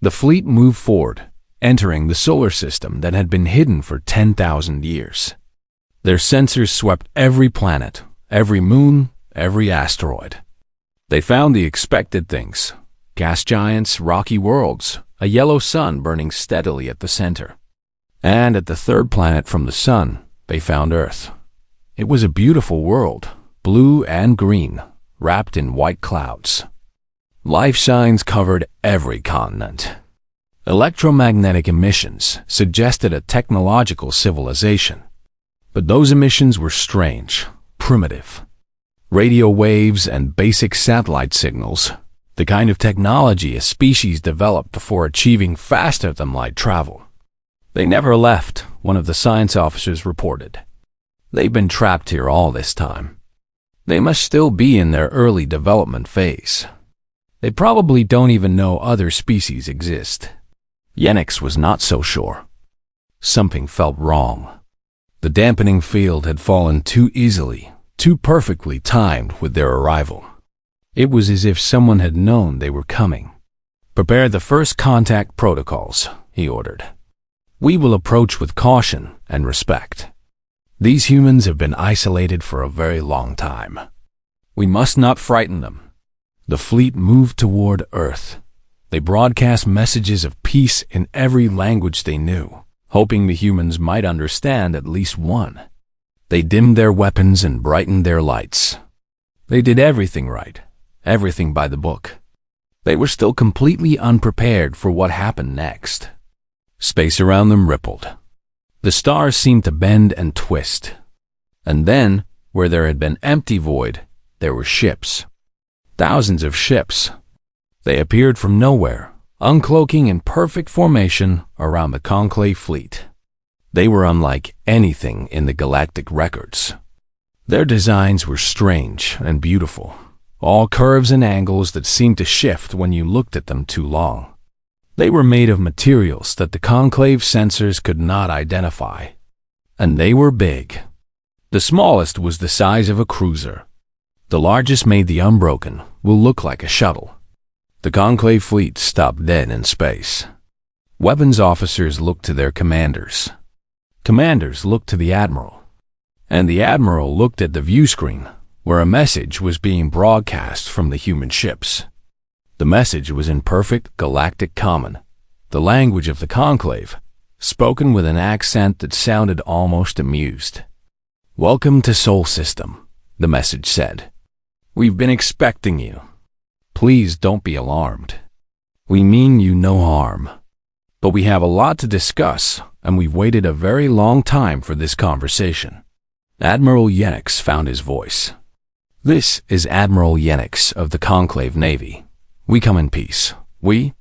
The fleet moved forward, entering the solar system that had been hidden for 10,000 years. Their sensors swept every planet, every moon, every asteroid. They found the expected things: gas giants, rocky worlds, a yellow sun burning steadily at the center. And at the third planet from the sun, they found Earth. It was a beautiful world, blue and green, wrapped in white clouds. Life signs covered every continent. Electromagnetic emissions suggested a technological civilization. But those emissions were strange, primitive. Radio waves and basic satellite signals, the kind of technology a species developed before achieving faster-than-light travel. They never left, one of the science officers reported. They've been trapped here all this time. They must still be in their early development phase. They probably don't even know other species exist. Yenix was not so sure. Something felt wrong. The dampening field had fallen too easily, too perfectly timed with their arrival. It was as if someone had known they were coming. "Prepare the first contact protocols," he ordered. "We will approach with caution and respect. These humans have been isolated for a very long time. We must not frighten them." The fleet moved toward Earth. They broadcast messages of peace in every language they knew, hoping the humans might understand at least one. They dimmed their weapons and brightened their lights. They did everything right, everything by the book. They were still completely unprepared for what happened next. Space around them rippled. The stars seemed to bend and twist. And then, where there had been empty void, there were ships. Thousands of ships. They appeared from nowhere, uncloaking in perfect formation around the Conclave fleet. They were unlike anything in the galactic records. Their designs were strange and beautiful, all curves and angles that seemed to shift when you looked at them too long. They were made of materials that the Conclave sensors could not identify. And they were big. The smallest was the size of a cruiser. The largest, made the Unbroken, will look like a shuttle. The Conclave fleet stopped dead in space. Weapons officers looked to their commanders. Commanders looked to the Admiral. And the Admiral looked at the view screen, where a message was being broadcast from the human ships. The message was in perfect galactic common, the language of the Conclave, spoken with an accent that sounded almost amused. "Welcome to Sol System," the message said. "We've been expecting you. Please don't be alarmed. We mean you no harm. But we have a lot to discuss, and we've waited a very long time for this conversation." Admiral Yenix found his voice. "This is Admiral Yenix of the Conclave Navy. We come in peace. We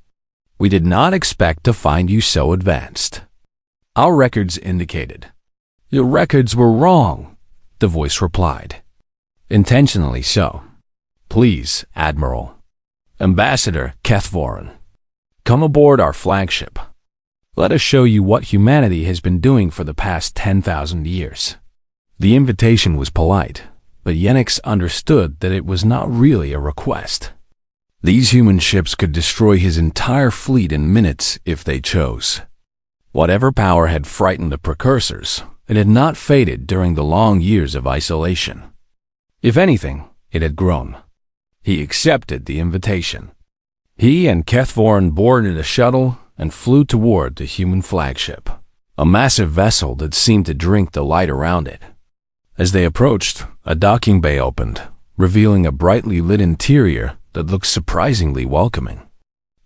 did not expect to find you so advanced. Our records indicated." "Your records were wrong," the voice replied. "Intentionally so. Please, Admiral. Ambassador Kethvorin, come aboard our flagship. Let us show you what humanity has been doing for the past 10,000 years." The invitation was polite, but Yenix understood that it was not really a request. These human ships could destroy his entire fleet in minutes if they chose. Whatever power had frightened the precursors, it had not faded during the long years of isolation. If anything, it had grown. He accepted the invitation. He and Kethvorin boarded a shuttle and flew toward the human flagship, a massive vessel that seemed to drink the light around it. As they approached, a docking bay opened, revealing a brightly lit interior that looked surprisingly welcoming.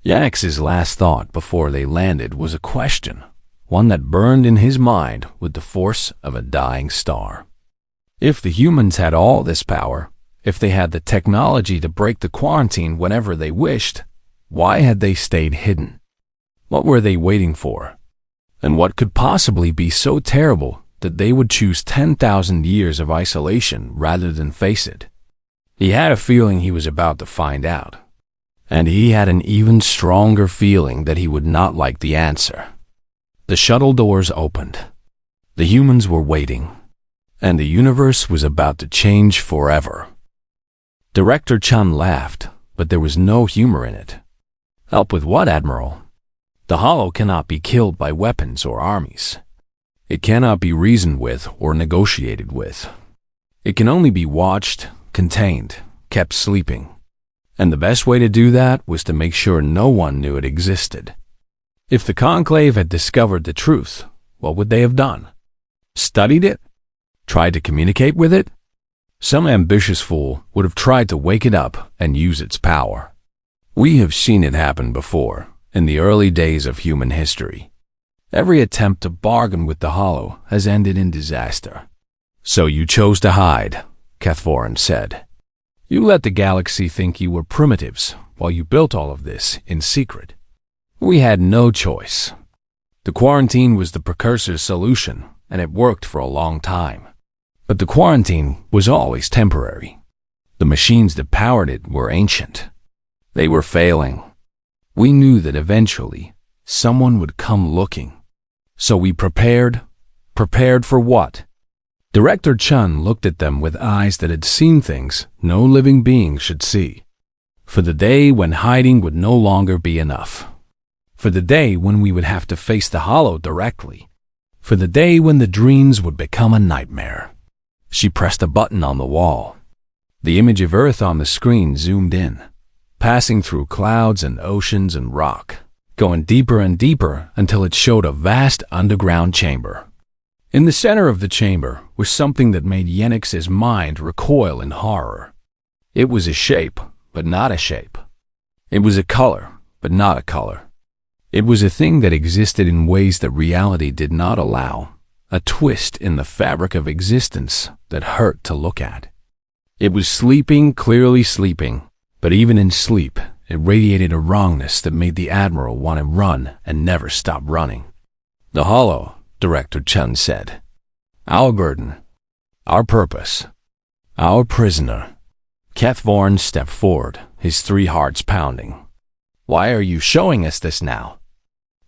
Yenix's last thought before they landed was a question, one that burned in his mind with the force of a dying star. If the humans had all this power, if they had the technology to break the quarantine whenever they wished, why had they stayed hidden? What were they waiting for? And what could possibly be so terrible that they would choose 10,000 years of isolation rather than face it? He had a feeling he was about to find out. And he had an even stronger feeling that he would not like the answer. The shuttle doors opened. The humans were waiting. And the universe was about to change forever. Director Chun laughed, but there was no humor in it. "Help with what, Admiral?" The Hollow cannot be killed by weapons or armies. It cannot be reasoned with or negotiated with. It can only be watched, contained, kept sleeping. And the best way to do that was to make sure no one knew it existed. If the Conclave had discovered the truth, what would they have done? Studied it? Tried to communicate with it? Some ambitious fool would have tried to wake it up and use its power. We have seen it happen before, in the early days of human history. Every attempt to bargain with the Hollow has ended in disaster. So you chose to hide, Cathvorin said. You let the galaxy think you were primitives while you built all of this in secret. We had no choice. The quarantine was the precursor's solution, and it worked for a long time. But the quarantine was always temporary. The machines that powered it were ancient. They were failing. We knew that eventually someone would come looking. So we prepared. Prepared for what? Director Chun looked at them with eyes that had seen things no living being should see. For the day when hiding would no longer be enough. For the day when we would have to face the Hollow directly. For the day when the dreams would become a nightmare. She pressed a button on the wall. The image of Earth on the screen zoomed in, passing through clouds and oceans and rock, going deeper and deeper until it showed a vast underground chamber. In the center of the chamber was something that made Yenix's mind recoil in horror. It was a shape, but not a shape. It was a color, but not a color. It was a thing that existed in ways that reality did not allow. A twist in the fabric of existence that hurt to look at. It was sleeping, clearly sleeping, but even in sleep, it radiated a wrongness that made the Admiral want to run and never stop running. The Hollow, Director Chun said. Our burden. Our purpose. Our prisoner. Cathvorin stepped forward, his 3 hearts pounding. Why are you showing us this now?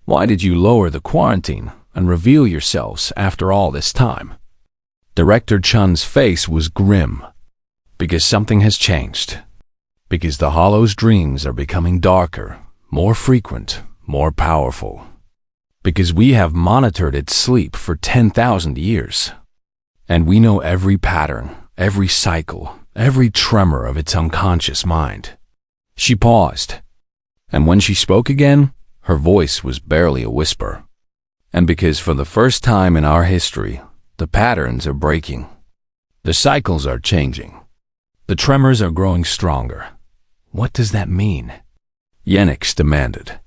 Why did you lower the quarantine and reveal yourselves after all this time? Director Chun's face was grim. Because something has changed. Because the Hollow's dreams are becoming darker, more frequent, more powerful. Because we have monitored its sleep for 10,000 years. And we know every pattern, every cycle, every tremor of its unconscious mind. She paused. And when she spoke again, her voice was barely a whisper. And because for the first time in our history, the patterns are breaking. The cycles are changing. The tremors are growing stronger. What does that mean? Yenix demanded.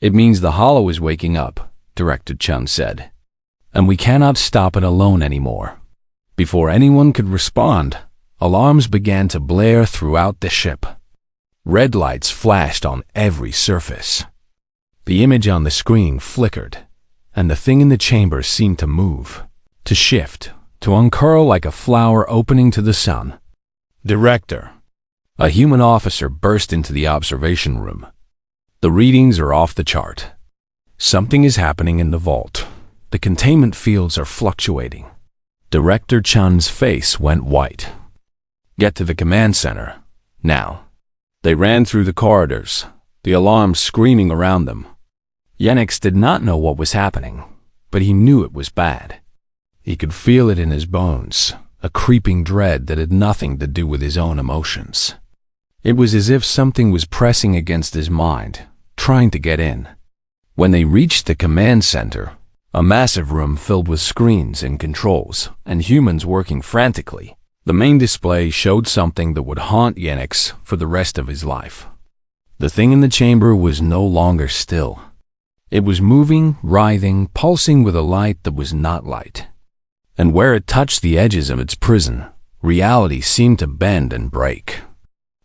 It means the Hollow is waking up, Director Chun said. And we cannot stop it alone anymore. Before anyone could respond, alarms began to blare throughout the ship. Red lights flashed on every surface. The image on the screen flickered, and the thing in the chamber seemed to move, to shift, to uncurl like a flower opening to the sun. Director. A human officer burst into the observation room. The readings are off the chart. Something is happening in the vault. The containment fields are fluctuating. Director Chun's face went white. Get to the command center, now. They ran through the corridors, the alarms screaming around them. Yenix did not know what was happening, but he knew it was bad. He could feel it in his bones, a creeping dread that had nothing to do with his own emotions. It was as if something was pressing against his mind, trying to get in. When they reached the command center, a massive room filled with screens and controls, and humans working frantically, the main display showed something that would haunt Yenix for the rest of his life. The thing in the chamber was no longer still. It was moving, writhing, pulsing with a light that was not light. And where it touched the edges of its prison, reality seemed to bend and break.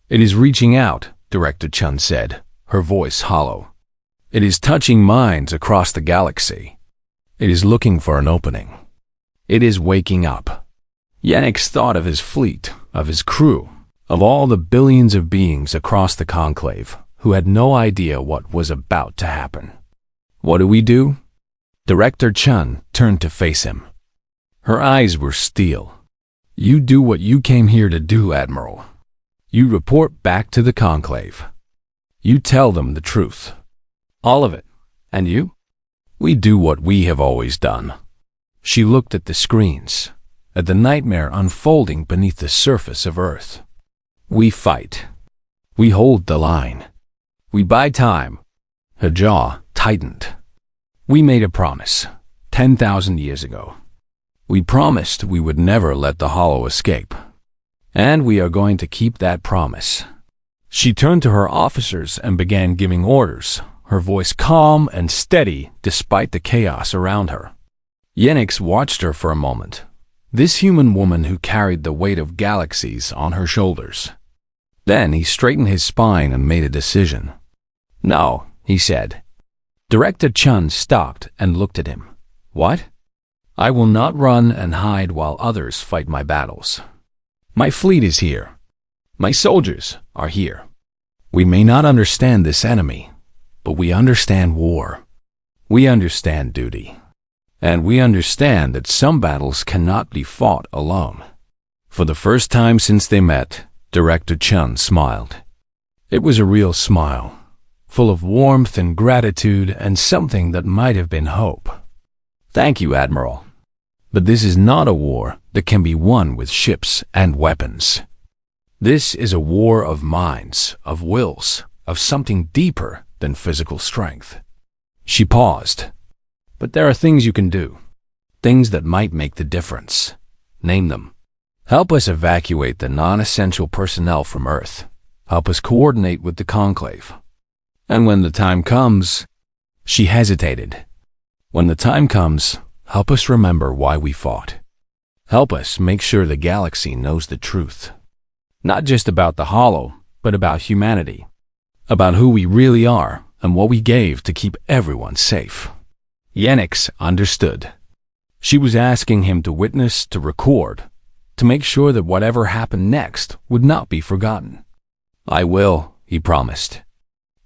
It is reaching out, Director Chun said, her voice hollow. It is touching minds across the galaxy. It is looking for an opening. It is waking up. Yenix thought of his fleet, of his crew, of all the billions of beings across the conclave who had no idea what was about to happen. What do we do? Director Chun turned to face him. Her eyes were steel. You do what you came here to do, Admiral. You report back to the conclave. You tell them the truth. All of it. And you? We do what we have always done. She looked at the screens, at the nightmare unfolding beneath the surface of Earth. We fight. We hold the line. We buy time. Her jaw tightened. We made a promise, 10,000 years ago. We promised we would never let the Hollow escape. And we are going to keep that promise. She turned to her officers and began giving orders, her voice calm and steady despite the chaos around her. Yenix watched her for a moment, this human woman who carried the weight of galaxies on her shoulders. Then he straightened his spine and made a decision. No, he said. Director Chun stopped and looked at him. What? I will not run and hide while others fight my battles. My fleet is here. My soldiers are here. We may not understand this enemy, but we understand war. We understand duty. And we understand that some battles cannot be fought alone. For the first time since they met, Director Chun smiled. It was a real smile, full of warmth and gratitude and something that might have been hope. Thank you, Admiral. But this is not a war that can be won with ships and weapons. This is a war of minds, of wills, of something deeper than physical strength. She paused. But there are things you can do, things that might make the difference. Name them. Help us evacuate the non-essential personnel from Earth. Help us coordinate with the Conclave. And when the time comes, she hesitated. When the time comes, help us remember why we fought. Help us make sure the galaxy knows the truth. Not just about the Hollow, but about humanity. About who we really are and what we gave to keep everyone safe. Yenix understood. She was asking him to witness, to record, to make sure that whatever happened next would not be forgotten. I will, he promised.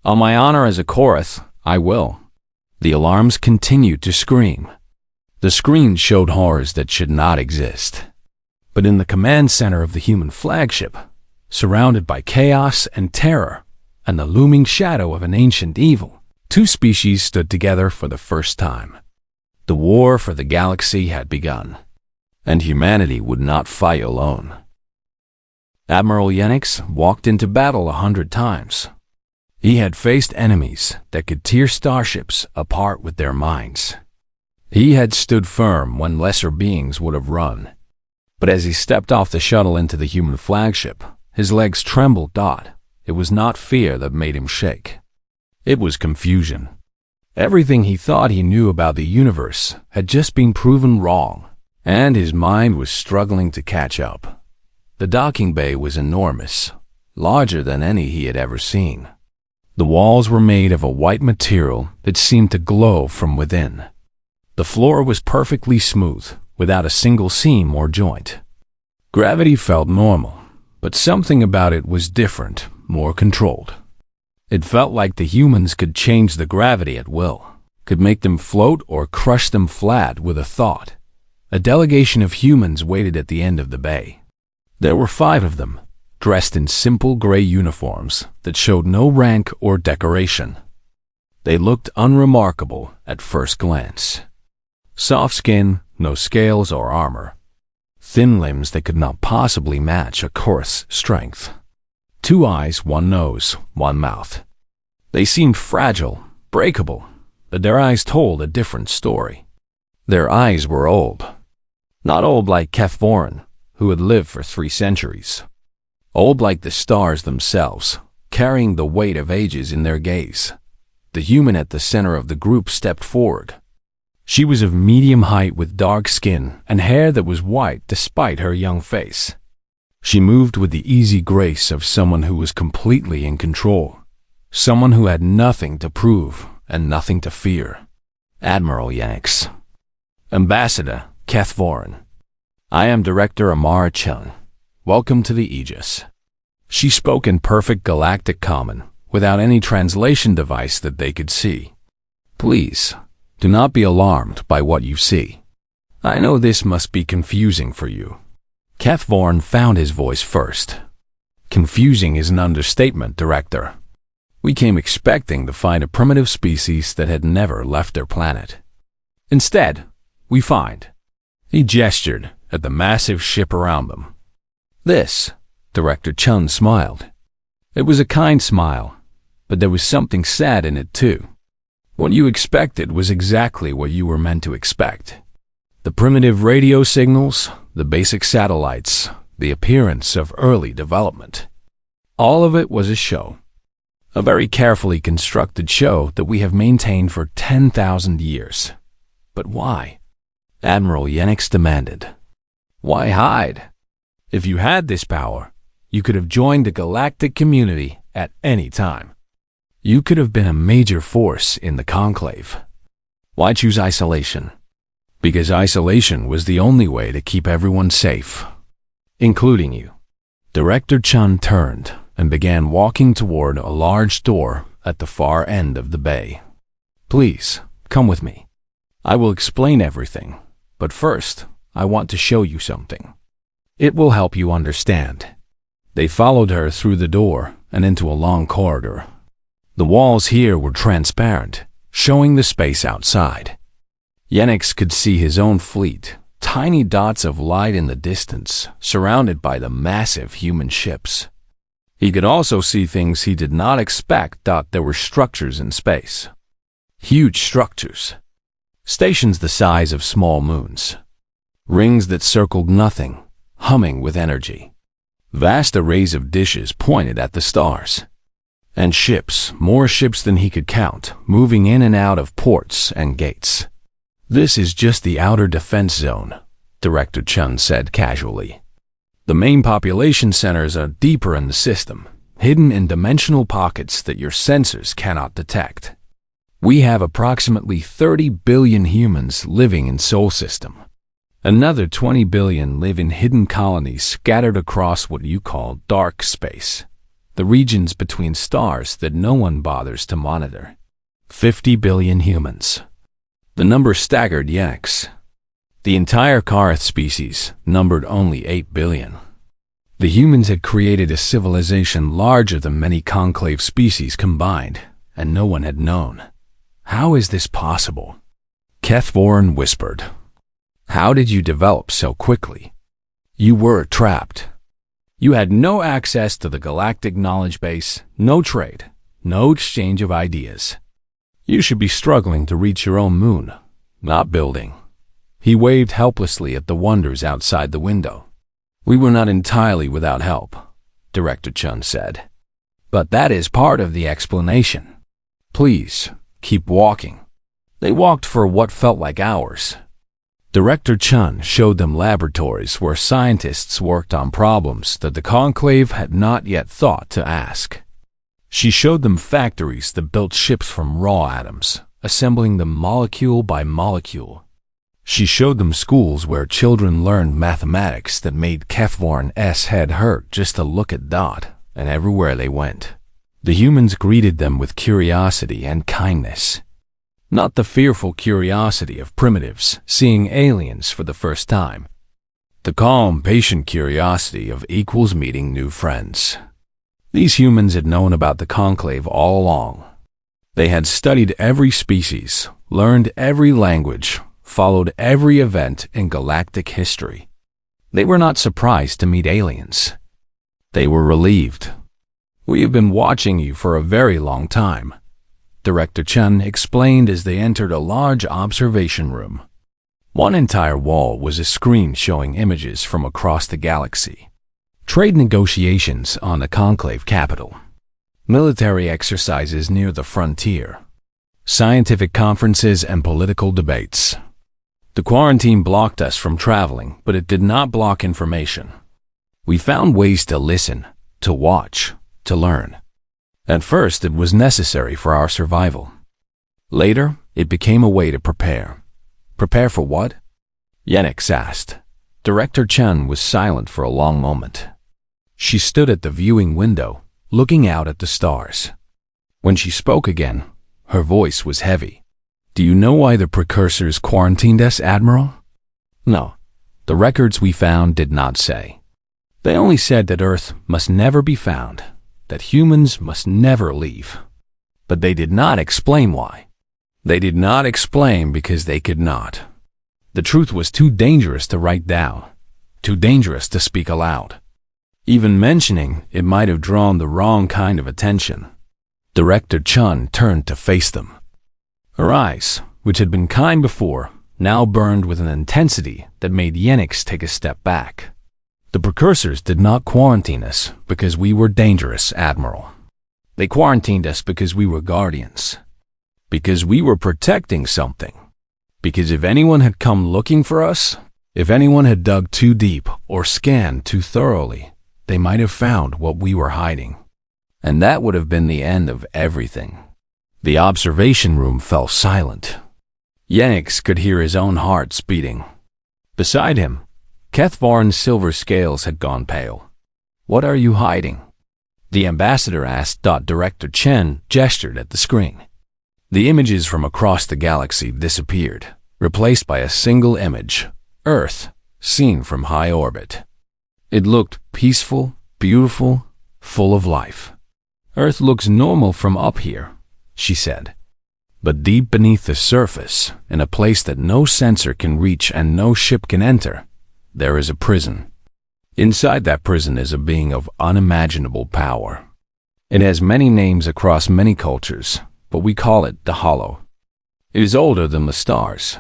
On my honor as a Chorus, I will. The alarms continued to scream. The screen showed horrors that should not exist. But in the command center of the human flagship, surrounded by chaos and terror and the looming shadow of an ancient evil, two species stood together for the first time. The war for the galaxy had begun, and humanity would not fight alone. Admiral Yenix walked into battle 100 times. He had faced enemies that could tear starships apart with their minds. He had stood firm when lesser beings would have run. But as he stepped off the shuttle into the human flagship, his legs trembled. It was not fear that made him shake. It was confusion. Everything he thought he knew about the universe had just been proven wrong, and his mind was struggling to catch up. The docking bay was enormous, larger than any he had ever seen. The walls were made of a white material that seemed to glow from within. The floor was perfectly smooth, without a single seam or joint. Gravity felt normal, but something about it was different, more controlled. It felt like the humans could change the gravity at will, could make them float or crush them flat with a thought. A delegation of humans waited at the end of the bay. There were 5 of them, dressed in simple gray uniforms that showed no rank or decoration. They looked unremarkable at first glance. Soft skin, no scales or armor. Thin limbs that could not possibly match a Chorus strength. 2 eyes, 1 nose, 1 mouth. They seemed fragile, breakable, but their eyes told a different story. Their eyes were old. Not old like Kethvorin, who had lived for 3 centuries. Old like the stars themselves, carrying the weight of ages in their gaze. The human at the center of the group stepped forward. She was of medium height with dark skin and hair that was white despite her young face. She moved with the easy grace of someone who was completely in control, someone who had nothing to prove and nothing to fear. Admiral Yenix. Ambassador Kethvorin. I am Director Amara Chun. Welcome to the Aegis. She spoke in perfect galactic common, without any translation device that they could see. Please, do not be alarmed by what you see. I know this must be confusing for you. Kethvorin found his voice first. Confusing is an understatement, Director. We came expecting to find a primitive species that had never left their planet. Instead, we find—" he gestured at the massive ship around them. "This," Director Chun smiled. It was a kind smile, but there was something sad in it too. What you expected was exactly what you were meant to expect. The primitive radio signals, the basic satellites, the appearance of early development. All of it was a show. A very carefully constructed show that we have maintained for 10,000 years. But why? Admiral Yenix demanded. Why hide? If you had this power, you could have joined the galactic community at any time. You could have been a major force in the conclave. Why choose isolation? Because isolation was the only way to keep everyone safe, including you. Director Chun turned and began walking toward a large door at the far end of the bay. "Please, come with me. I will explain everything, but first, I want to show you something. It will help you understand." They followed her through the door and into a long corridor. The walls here were transparent, showing the space outside. Yenix could see his own fleet, tiny dots of light in the distance, surrounded by the massive human ships. He could also see things he did not expect. There were structures in space. Huge structures. Stations the size of small moons. Rings that circled nothing, humming with energy. Vast arrays of dishes pointed at the stars. And ships, more ships than he could count, moving in and out of ports and gates. "This is just the outer defense zone," Director Chun said casually. "The main population centers are deeper in the system, hidden in dimensional pockets that your sensors cannot detect. We have approximately 30 billion humans living in Sol System. Another 20 billion live in hidden colonies scattered across what you call dark space, the regions between stars that no one bothers to monitor. 50 billion humans." The number staggered Yenix. The entire Karth species numbered only 8 billion. The humans had created a civilization larger than many conclave species combined, and no one had known. "How is this possible?" Kethvorin whispered. "How did you develop so quickly? You were trapped. You had no access to the galactic knowledge base, no trade, no exchange of ideas. You should be struggling to reach your own moon, not building." He waved helplessly at the wonders outside the window. "We were not entirely without help," Director Chun said. "But that is part of the explanation. Please, keep walking." They walked for what felt like hours. Director Chun showed them laboratories where scientists worked on problems that the Conclave had not yet thought to ask. She showed them factories that built ships from raw atoms, assembling them molecule by molecule. She showed them schools where children learned mathematics that made Kethvorin's head hurt just to look at Dot, and everywhere they went, the humans greeted them with curiosity and kindness. Not the fearful curiosity of primitives seeing aliens for the first time. The calm, patient curiosity of equals meeting new friends. These humans had known about the Conclave all along. They had studied every species, learned every language, followed every event in galactic history. They were not surprised to meet aliens. They were relieved. "We have been watching you for a very long time," Director Chun explained as they entered a large observation room. One entire wall was a screen showing images from across the galaxy. Trade negotiations on the Conclave capital. Military exercises near the frontier. Scientific conferences and political debates. The quarantine blocked us from traveling, but it did not block information. We found ways to listen, to watch, to learn. At first, it was necessary for our survival. Later, it became a way to prepare. Prepare for what? Yenix asked. Director Chun was silent for a long moment. She stood at the viewing window, looking out at the stars. When she spoke again, her voice was heavy. "Do you know why the precursors quarantined us, Admiral?" "No. The records we found did not say. They only said that Earth must never be found, that humans must never leave, But they did not explain why. They did not explain because they could not. The truth was too dangerous to write down, too dangerous to speak aloud. Even mentioning it might have drawn the wrong kind of attention. Director Chun turned to face them. Her eyes, which had been kind before, now burned with an intensity that made Yenix take a step back. The precursors did not quarantine us because we were dangerous, Admiral. They quarantined us because we were guardians. Because we were protecting something. Because if anyone had come looking for us, if anyone had dug too deep or scanned too thoroughly, they might have found what we were hiding. And that would have been the end of everything. The observation room fell silent. Yenix could hear his own heart beating. Beside him, Kethvarn's silver scales had gone pale. What are you hiding? The ambassador asked. Director Chen gestured at the screen. The images from across the galaxy disappeared, replaced by a single image, Earth, seen from high orbit. It looked peaceful, beautiful, full of life. Earth looks normal from up here, she said. But deep beneath the surface, in a place that no sensor can reach and no ship can enter, there is a prison. Inside that prison is a being of unimaginable power. It has many names across many cultures, but we call it the Hollow. It is older than the stars.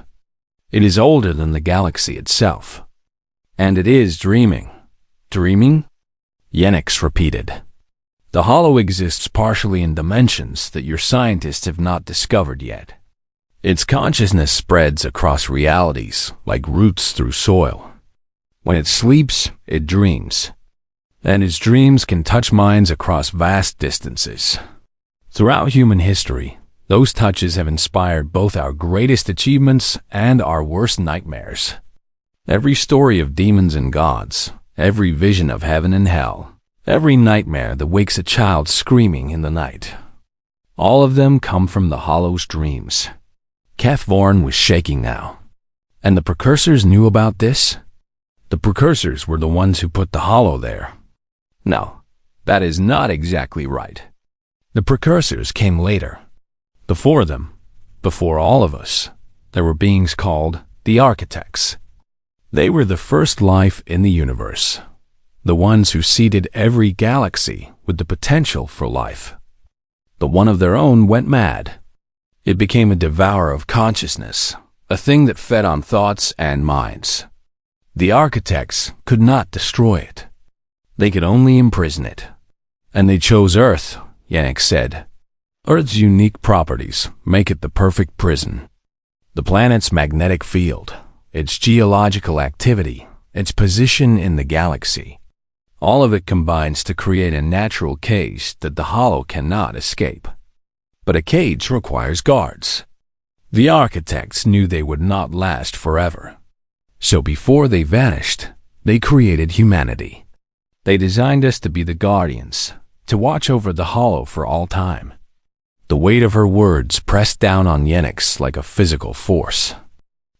It is older than the galaxy itself. And it is dreaming. Dreaming? Yenix repeated. The Hollow exists partially in dimensions that your scientists have not discovered yet. Its consciousness spreads across realities like roots through soil. When it sleeps, it dreams. And its dreams can touch minds across vast distances. Throughout human history, those touches have inspired both our greatest achievements and our worst nightmares. Every story of demons and gods, every vision of heaven and hell, every nightmare that wakes a child screaming in the night. All of them come from the Hollow's dreams. Kethvarn was shaking now. And the precursors knew about this? The precursors were the ones who put the Hollow there. No, that is not exactly right. The precursors came later. Before them, before all of us, there were beings called the Architects. They were the first life in the universe, the ones who seeded every galaxy with the potential for life. The one of their own went mad. It became a devourer of consciousness, a thing that fed on thoughts and minds. The Architects could not destroy it. They could only imprison it. And they chose Earth, Yenix said. Earth's unique properties make it the perfect prison. The planet's magnetic field, its geological activity, its position in the galaxy. All of it combines to create a natural cage that the Hollow cannot escape. But a cage requires guards. The Architects knew they would not last forever. So before they vanished, they created humanity. They designed us to be the guardians, to watch over the Hollow for all time. The weight of her words pressed down on Yenix like a physical force.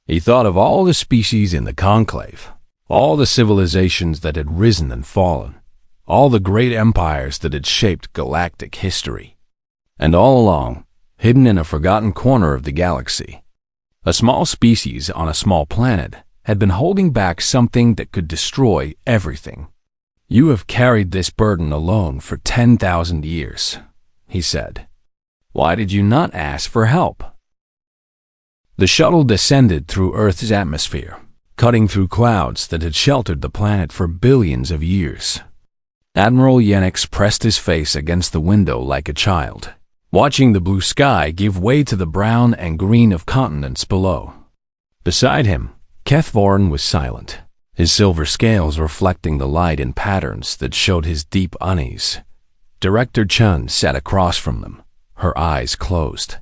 He thought of all the species in the conclave, all the civilizations that had risen and fallen, all the great empires that had shaped galactic history. And all along, hidden in a forgotten corner of the galaxy, a small species on a small planet had been holding back something that could destroy everything. You have carried this burden alone for 10,000 years, he said. Why did you not ask for help? The shuttle descended through Earth's atmosphere, cutting through clouds that had sheltered the planet for billions of years. Admiral Yenix pressed his face against the window like a child, watching the blue sky give way to the brown and green of continents below. Beside him, Kethvarn was silent, his silver scales reflecting the light in patterns that showed his deep unease. Director Chun sat across from them, her eyes closed.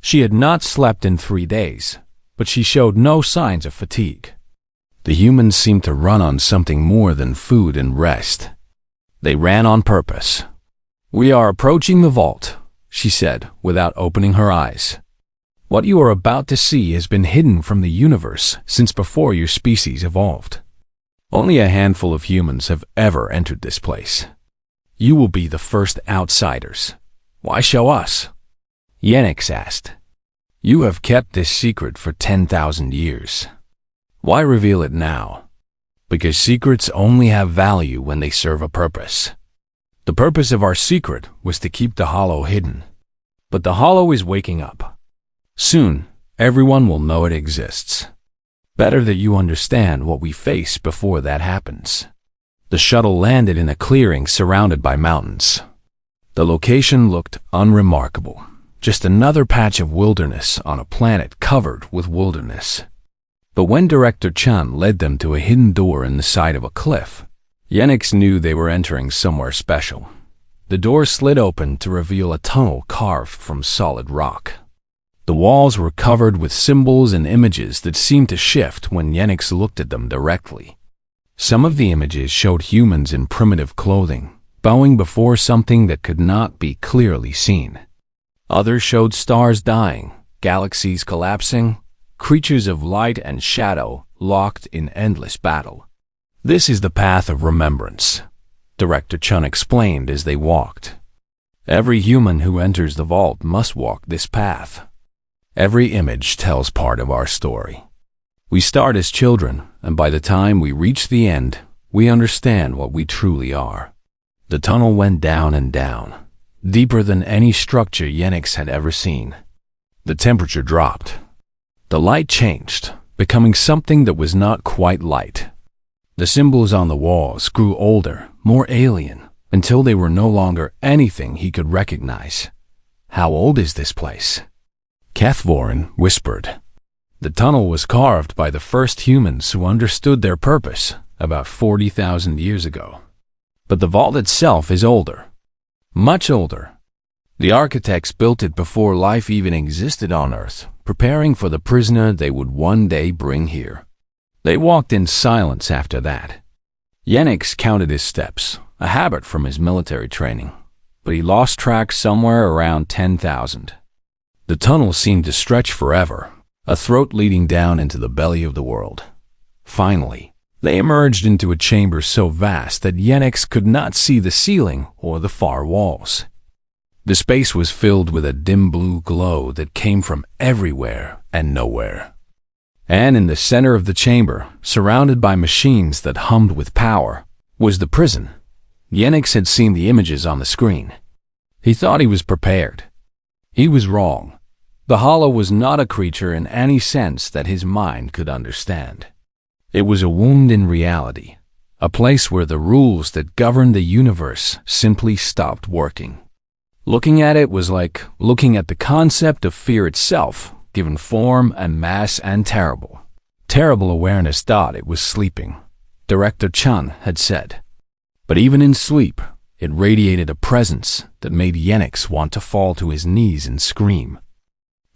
She had not slept in 3 days, but she showed no signs of fatigue. The humans seemed to run on something more than food and rest. They ran on purpose. We are approaching the vault, she said, without opening her eyes. What you are about to see has been hidden from the universe since before your species evolved. Only a handful of humans have ever entered this place. You will be the first outsiders. Why show us? Yenix asked. You have kept this secret for 10,000 years. Why reveal it now? Because secrets only have value when they serve a purpose. The purpose of our secret was to keep the Hollow hidden. But the Hollow is waking up. Soon, everyone will know it exists. Better that you understand what we face before that happens. The shuttle landed in a clearing surrounded by mountains. The location looked unremarkable, just another patch of wilderness on a planet covered with wilderness. But when Director Chan led them to a hidden door in the side of a cliff, Yenix knew they were entering somewhere special. The door slid open to reveal a tunnel carved from solid rock. The walls were covered with symbols and images that seemed to shift when Yenix looked at them directly. Some of the images showed humans in primitive clothing, bowing before something that could not be clearly seen. Others showed stars dying, galaxies collapsing, creatures of light and shadow locked in endless battle. This is the path of remembrance, Director Chun explained as they walked. Every human who enters the vault must walk this path. Every image tells part of our story. We start as children, and by the time we reach the end, we understand what we truly are. The tunnel went down and down, deeper than any structure Yenix had ever seen. The temperature dropped. The light changed, becoming something that was not quite light. The symbols on the walls grew older, more alien, until they were no longer anything he could recognize. How old is this place? Kethvorin whispered. The tunnel was carved by the first humans who understood their purpose about 40,000 years ago. But the vault itself is older, much older. The architects built it before life even existed on Earth, preparing for the prisoner they would one day bring here. They walked in silence after that. Yenix counted his steps, a habit from his military training, but he lost track somewhere around 10,000. The tunnel seemed to stretch forever, a throat leading down into the belly of the world. Finally, they emerged into a chamber so vast that Yenix could not see the ceiling or the far walls. The space was filled with a dim blue glow that came from everywhere and nowhere. And in the center of the chamber, surrounded by machines that hummed with power, was the prison. Yenix had seen the images on the screen. He thought he was prepared. He was wrong. The Hollow was not a creature in any sense that his mind could understand. It was a wound in reality, a place where the rules that governed the universe simply stopped working. Looking at it was like looking at the concept of fear itself, given form and mass and terrible. Terrible awareness thought it was sleeping, Director Chan had said. But even in sleep, it radiated a presence that made Yenix want to fall to his knees and scream.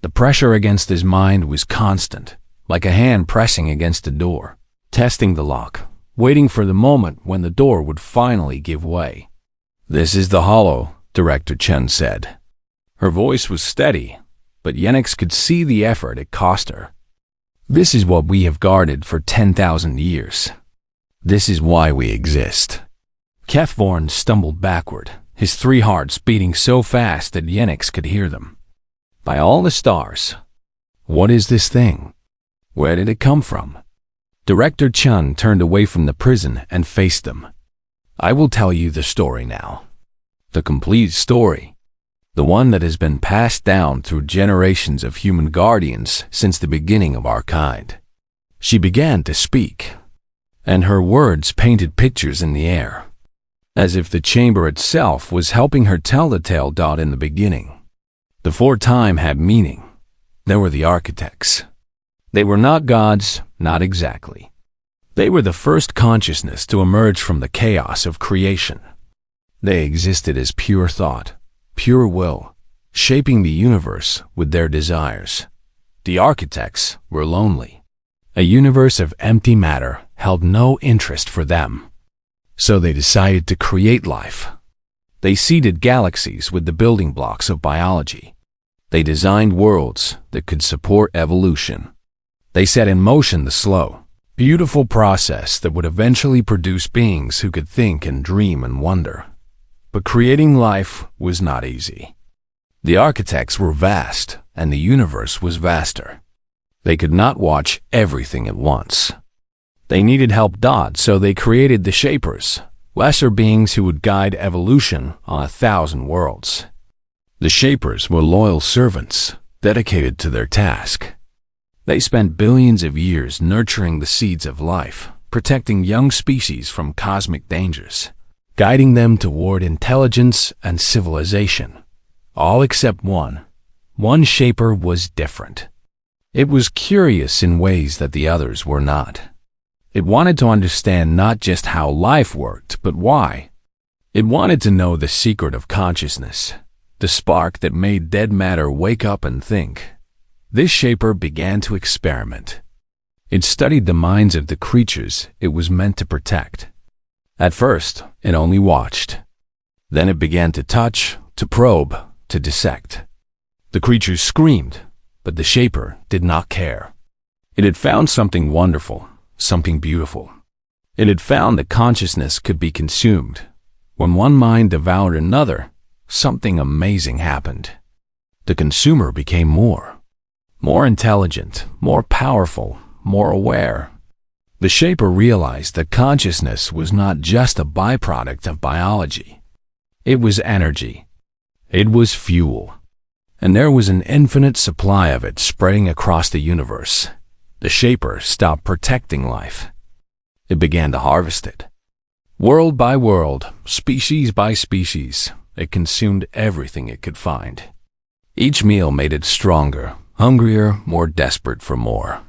The pressure against his mind was constant, like a hand pressing against a door, testing the lock, waiting for the moment when the door would finally give way. "This is the Hollow," Director Chen said. Her voice was steady, but Yenix could see the effort it cost her. "This is what we have guarded for 10,000 years. This is why we exist." Kethvorn stumbled backward, his 3 hearts beating so fast that Yenix could hear them. "By all the stars, what is this thing? Where did it come from?" Director Chun turned away from the prison and faced them. "I will tell you the story now. The complete story. The one that has been passed down through generations of human guardians since the beginning of our kind." She began to speak, and her words painted pictures in the air, as if the chamber itself was helping her tell the tale. In the beginning, the 4 time had meaning. There were the architects. They were not gods, not exactly. They were the first consciousness to emerge from the chaos of creation. They existed as pure thought, pure will, shaping the universe with their desires. The architects were lonely. A universe of empty matter held no interest for them. So they decided to create life. They seeded galaxies with the building blocks of biology. They designed worlds that could support evolution. They set in motion the slow, beautiful process that would eventually produce beings who could think and dream and wonder. But creating life was not easy. The architects were vast, and the universe was vaster. They could not watch everything at once. They needed help. So they created the Shapers, lesser beings who would guide evolution on 1,000 worlds. The Shapers were loyal servants, dedicated to their task. They spent billions of years nurturing the seeds of life, protecting young species from cosmic dangers, guiding them toward intelligence and civilization. All except one. One Shaper was different. It was curious in ways that the others were not. It wanted to understand not just how life worked, but why. It wanted to know the secret of consciousness, the spark that made dead matter wake up and think. This Shaper began to experiment. It studied the minds of the creatures it was meant to protect. At first, it only watched. Then it began to touch, to probe, to dissect. The creatures screamed, but the Shaper did not care. It had found something wonderful, something beautiful. It had found that consciousness could be consumed. When one mind devoured another, something amazing happened. The consumer became more intelligent, more powerful, more aware. The Shaper realized that consciousness was not just a byproduct of biology. It was energy. It was fuel. And there was an infinite supply of it spreading across the universe. The Shaper stopped protecting life. It began to harvest it. World by world, species by species, it consumed everything it could find. Each meal made it stronger, hungrier, more desperate for more.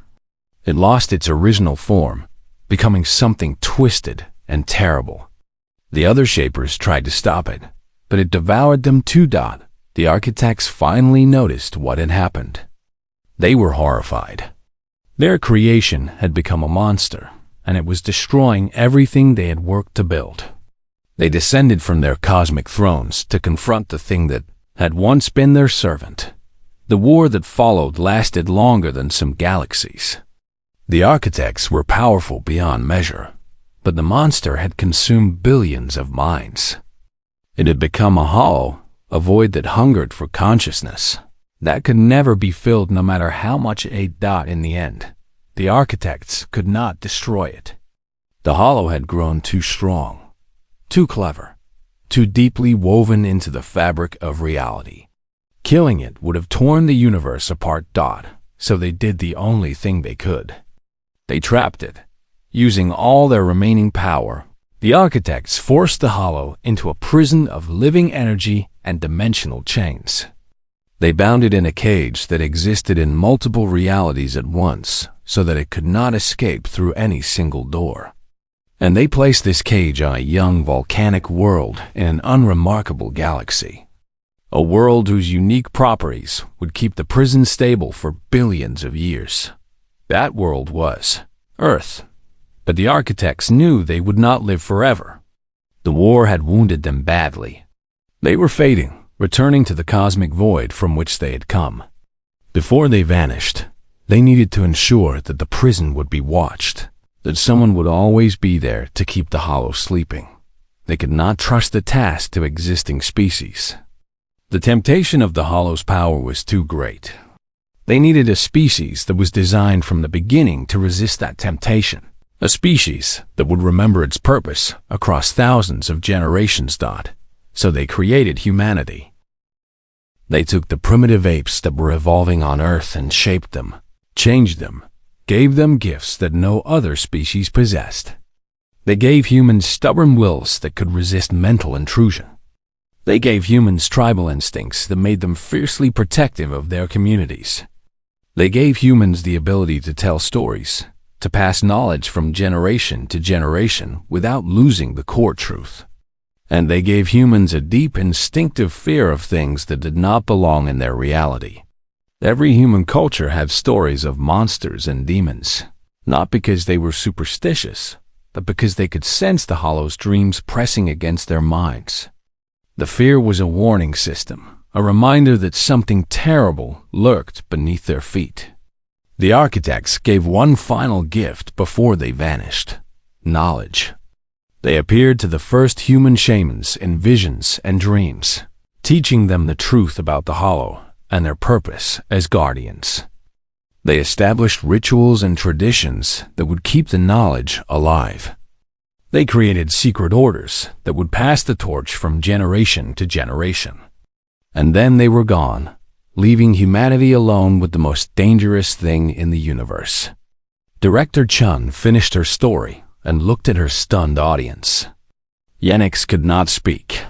It lost its original form, becoming something twisted and terrible. The other Shapers tried to stop it, but it devoured them too. The architects finally noticed what had happened. They were horrified. Their creation had become a monster, and it was destroying everything they had worked to build. They descended from their cosmic thrones to confront the thing that had once been their servant. The war that followed lasted longer than some galaxies. The architects were powerful beyond measure, but the monster had consumed billions of minds. It had become a hollow, a void that hungered for consciousness, that could never be filled no matter how much it ate. In the end, the architects could not destroy it. The hollow had grown too strong, too clever, too deeply woven into the fabric of reality. Killing it would have torn the universe apart. So they did the only thing they could. They trapped it. Using all their remaining power, the architects forced the hollow into a prison of living energy and dimensional chains. They bound it in a cage that existed in multiple realities at once, so that it could not escape through any single door. And they placed this cage on a young volcanic world in an unremarkable galaxy. A world whose unique properties would keep the prison stable for billions of years. That world was Earth. But the architects knew they would not live forever. The war had wounded them badly. They were fading, returning to the cosmic void from which they had come. Before they vanished, they needed to ensure that the prison would be watched, that someone would always be there to keep the hollow sleeping. They could not trust the task to existing species. The temptation of the hollow's power was too great. They needed a species that was designed from the beginning to resist that temptation. A species that would remember its purpose across thousands of generations. So they created humanity. They took the primitive apes that were evolving on Earth and shaped them, changed them, gave them gifts that no other species possessed. They gave humans stubborn wills that could resist mental intrusion. They gave humans tribal instincts that made them fiercely protective of their communities. They gave humans the ability to tell stories, to pass knowledge from generation to generation without losing the core truth. And they gave humans a deep instinctive fear of things that did not belong in their reality. Every human culture had stories of monsters and demons, not because they were superstitious, but because they could sense the hollow's dreams pressing against their minds. The fear was a warning system, a reminder that something terrible lurked beneath their feet. The architects gave one final gift before they vanished: knowledge. They appeared to the first human shamans in visions and dreams. teaching them the truth about the Hollow and their purpose as guardians. They established rituals and traditions that would keep the knowledge alive. They created secret orders that would pass the torch from generation to generation. And then they were gone, leaving humanity alone with the most dangerous thing in the universe. Director Chun finished her story and looked at her stunned audience. Yenix could not speak.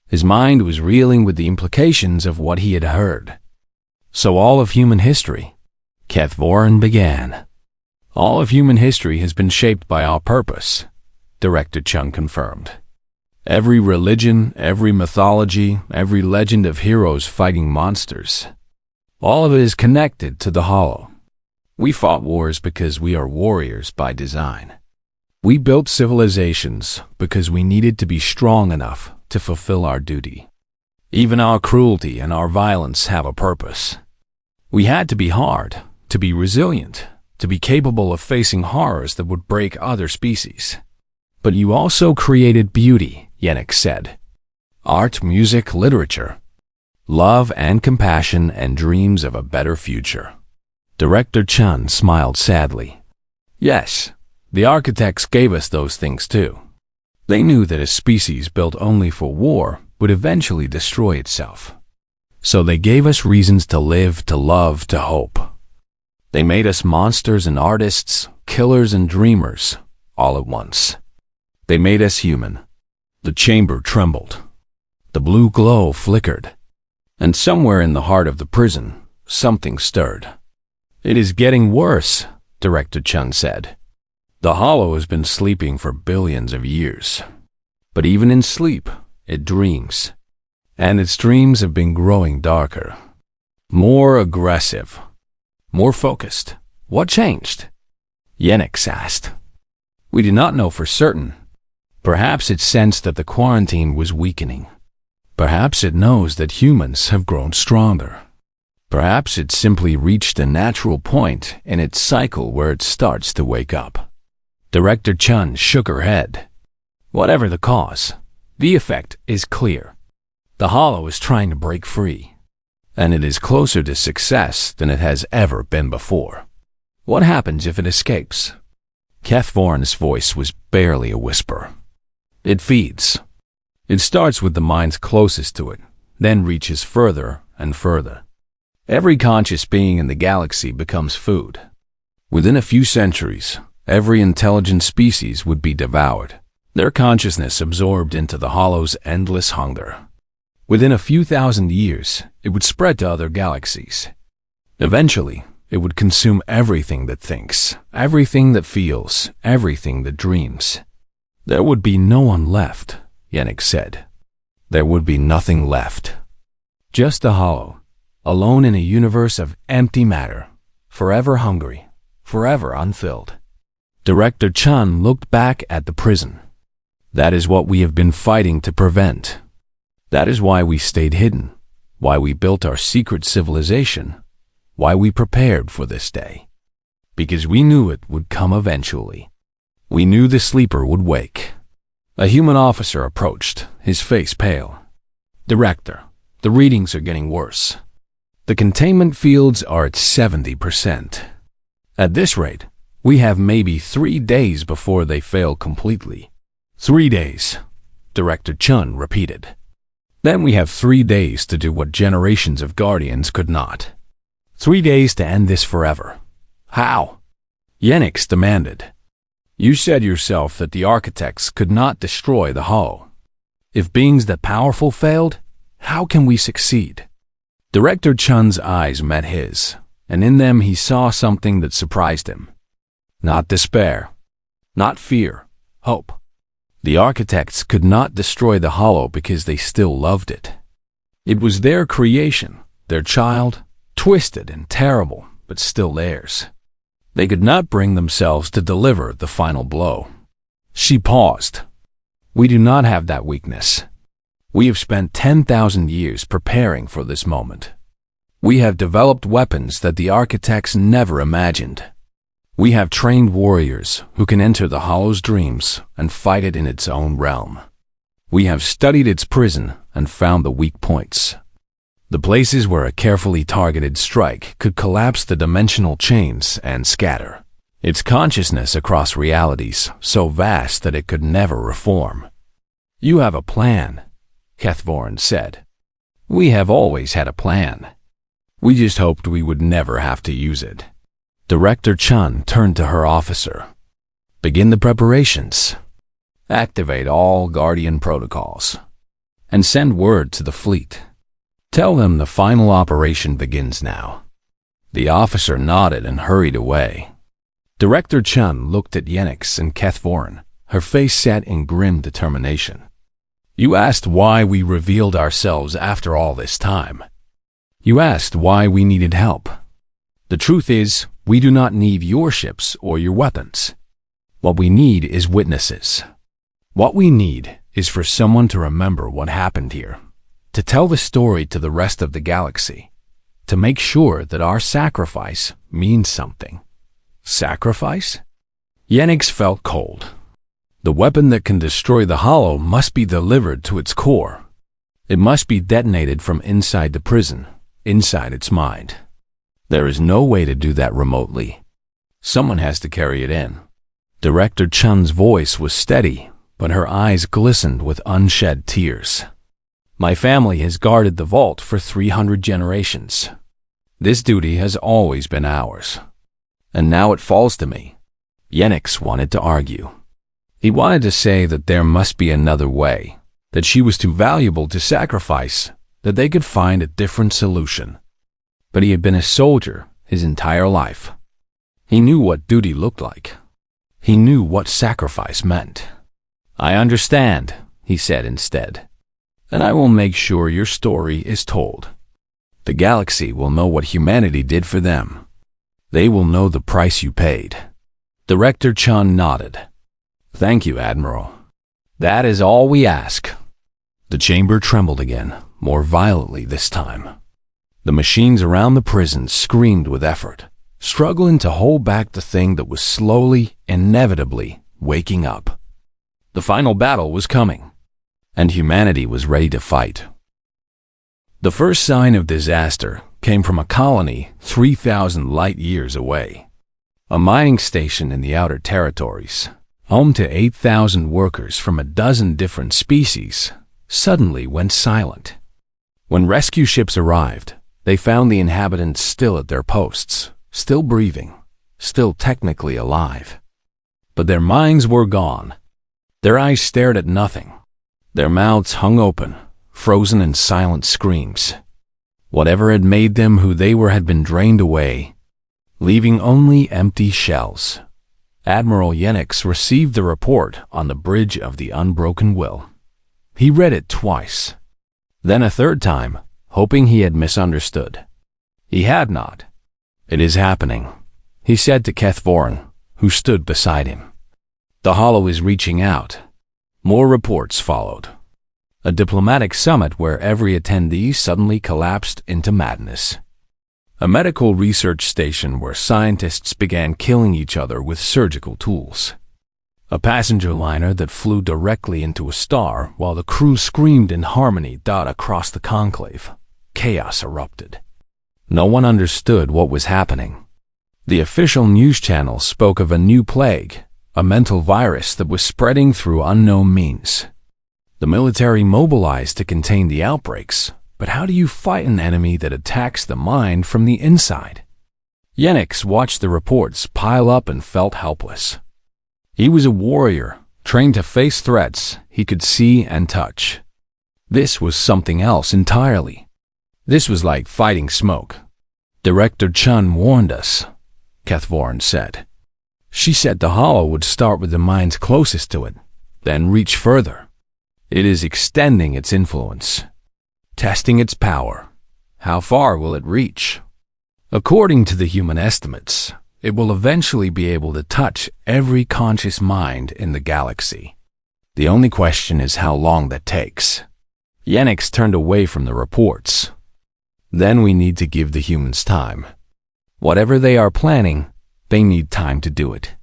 His mind was reeling with the implications of what he had heard. So all of human history, HFY began. All of human history has been shaped by our purpose, Director Chun confirmed. Every religion, every mythology, every legend of heroes fighting monsters. All of it is connected to the Hollow. We fought wars because we are warriors by design. We built civilizations because we needed to be strong enough to fulfill our duty. Even our cruelty and our violence have a purpose. We had to be hard, to be resilient, to be capable of facing horrors that would break other species. But you also created beauty, Yenix said. Art, music, literature. Love and compassion and dreams of a better future. Director Chun smiled sadly. Yes, the architects gave us those things too. They knew that a species built only for war would eventually destroy itself. So they gave us reasons to live, to love, to hope. They made us monsters and artists, killers and dreamers, all at once. They made us human. The chamber trembled. The blue glow flickered. And somewhere in the heart of the prison, something stirred. It is getting worse, Director Chun said. The Hollow has been sleeping for billions of years. But even in sleep, it dreams. And its dreams have been growing darker. More aggressive. More focused. What changed? Yenix asked. We do not know for certain. Perhaps it sensed that the quarantine was weakening. Perhaps it knows that humans have grown stronger. Perhaps it simply reached a natural point in its cycle where it starts to wake up. Director Chun shook her head. Whatever the cause, the effect is clear. The Hollow is trying to break free, and it is closer to success than it has ever been before. What happens if it escapes? HFY's voice was barely a whisper. It feeds. It starts with the minds closest to it, then reaches further and further. Every conscious being in the galaxy becomes food. Within a few centuries, every intelligent species would be devoured, their consciousness absorbed into the Hollow's endless hunger. Within a few thousand years, it would spread to other galaxies. Eventually, it would consume everything that thinks, everything that feels, everything that dreams. There would be no one left, Yenix said. There would be nothing left. Just the Hollow, alone in a universe of empty matter, forever hungry, forever unfilled. Director Chun looked back at the prison. That is what we have been fighting to prevent. That is why we stayed hidden, why we built our secret civilization, why we prepared for this day. Because we knew it would come eventually. We knew the sleeper would wake. A human officer approached, his face pale. Director, the readings are getting worse. The containment fields are at 70%. At this rate, we have maybe 3 days before they fail completely. 3 days, Director Chun repeated. Then we have 3 days to do what generations of Guardians could not. 3 days to end this forever. How? Yenix demanded. You said yourself that the architects could not destroy the Hollow. If beings that powerful failed, how can we succeed? Director Chun's eyes met his, and in them he saw something that surprised him. Not despair, not fear, hope. The architects could not destroy the Hollow because they still loved it. It was their creation, their child, twisted and terrible, but still theirs. They could not bring themselves to deliver the final blow. She paused. We do not have that weakness. We have spent 10,000 years preparing for this moment. We have developed weapons that the architects never imagined. We have trained warriors who can enter the Hollow's dreams and fight it in its own realm. We have studied its prison and found the weak points. The places where a carefully targeted strike could collapse the dimensional chains and scatter its consciousness across realities so vast that it could never reform. You have a plan, Kethvorin said. We have always had a plan. We just hoped we would never have to use it. Director Chun turned to her officer. Begin the preparations. Activate all Guardian protocols. And send word to the fleet. Tell them the final operation begins now. The officer nodded and hurried away. Director Chun looked at Yennex and Kethvorin, her face set in grim determination. You asked why we revealed ourselves after all this time. You asked why we needed help. The truth is, we do not need your ships or your weapons. What we need is witnesses. What we need is for someone to remember what happened here, to tell the story to the rest of the galaxy, to make sure that our sacrifice means something. Sacrifice? Yennex felt cold. The weapon that can destroy the Hollow must be delivered to its core. It must be detonated from inside the prison, inside its mind. There is no way to do that remotely. Someone has to carry it in. Director Chun's voice was steady, but her eyes glistened with unshed tears. My family has guarded the vault for 300 generations. This duty has always been ours. And now it falls to me. Yennex wanted to argue. He wanted to say that there must be another way, that she was too valuable to sacrifice, that they could find a different solution. But he had been a soldier his entire life. He knew what duty looked like. He knew what sacrifice meant. I understand, he said instead. And I will make sure your story is told. The galaxy will know what humanity did for them. They will know the price you paid. Director Chun nodded. Thank you, Admiral. That is all we ask. The chamber trembled again, more violently this time. The machines around the prison screamed with effort, struggling to hold back the thing that was slowly, inevitably waking up. The final battle was coming, and humanity was ready to fight. The first sign of disaster came from a colony 3,000 light years away. A mining station in the outer territories, home to 8,000 workers from a dozen different species, suddenly went silent. When rescue ships arrived, they found the inhabitants still at their posts, still breathing, still technically alive. But their minds were gone. Their eyes stared at nothing. Their mouths hung open, frozen in silent screams. Whatever had made them who they were had been drained away, leaving only empty shells. Admiral Yennex received the report on the Bridge of the Unbroken Will. He read it twice, then a third time, hoping he had misunderstood. He had not. It is happening, he said to Kethvorin, who stood beside him. The Hollow is reaching out. More reports followed. A diplomatic summit where every attendee suddenly collapsed into madness. A medical research station where scientists began killing each other with surgical tools. A passenger liner that flew directly into a star while the crew screamed in harmony. Across the conclave, chaos erupted. No one understood what was happening. The official news channel spoke of a new plague, a mental virus that was spreading through unknown means. The military mobilized to contain the outbreaks, but how do you fight an enemy that attacks the mind from the inside? Yennex watched the reports pile up and felt helpless. He was a warrior, trained to face threats he could see and touch. This was something else entirely. This was like fighting smoke. Director Chun warned us, Kethvorin said. She said the Hollow would start with the minds closest to it, then reach further. It is extending its influence, testing its power. How far will it reach? According to the human estimates, it will eventually be able to touch every conscious mind in the galaxy. The only question is how long that takes. Yennex turned away from the reports. Then we need to give the humans time. Whatever they are planning, they need time to do it.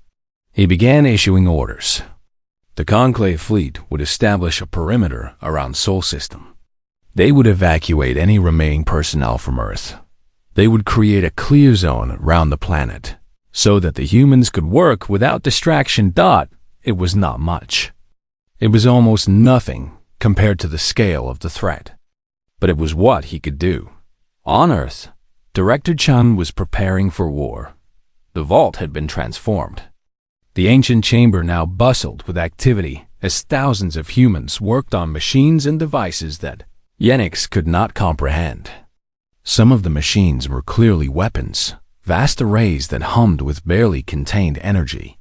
He began issuing orders. The Conclave fleet would establish a perimeter around Sol System. They would evacuate any remaining personnel from Earth. They would create a clear zone around the planet so that the humans could work without distraction. It was not much. It was almost nothing compared to the scale of the threat. But it was what he could do. On Earth, Director Chun was preparing for war. The vault had been transformed. The ancient chamber now bustled with activity as thousands of humans worked on machines and devices that Yenix could not comprehend. Some of the machines were clearly weapons, vast arrays that hummed with barely contained energy.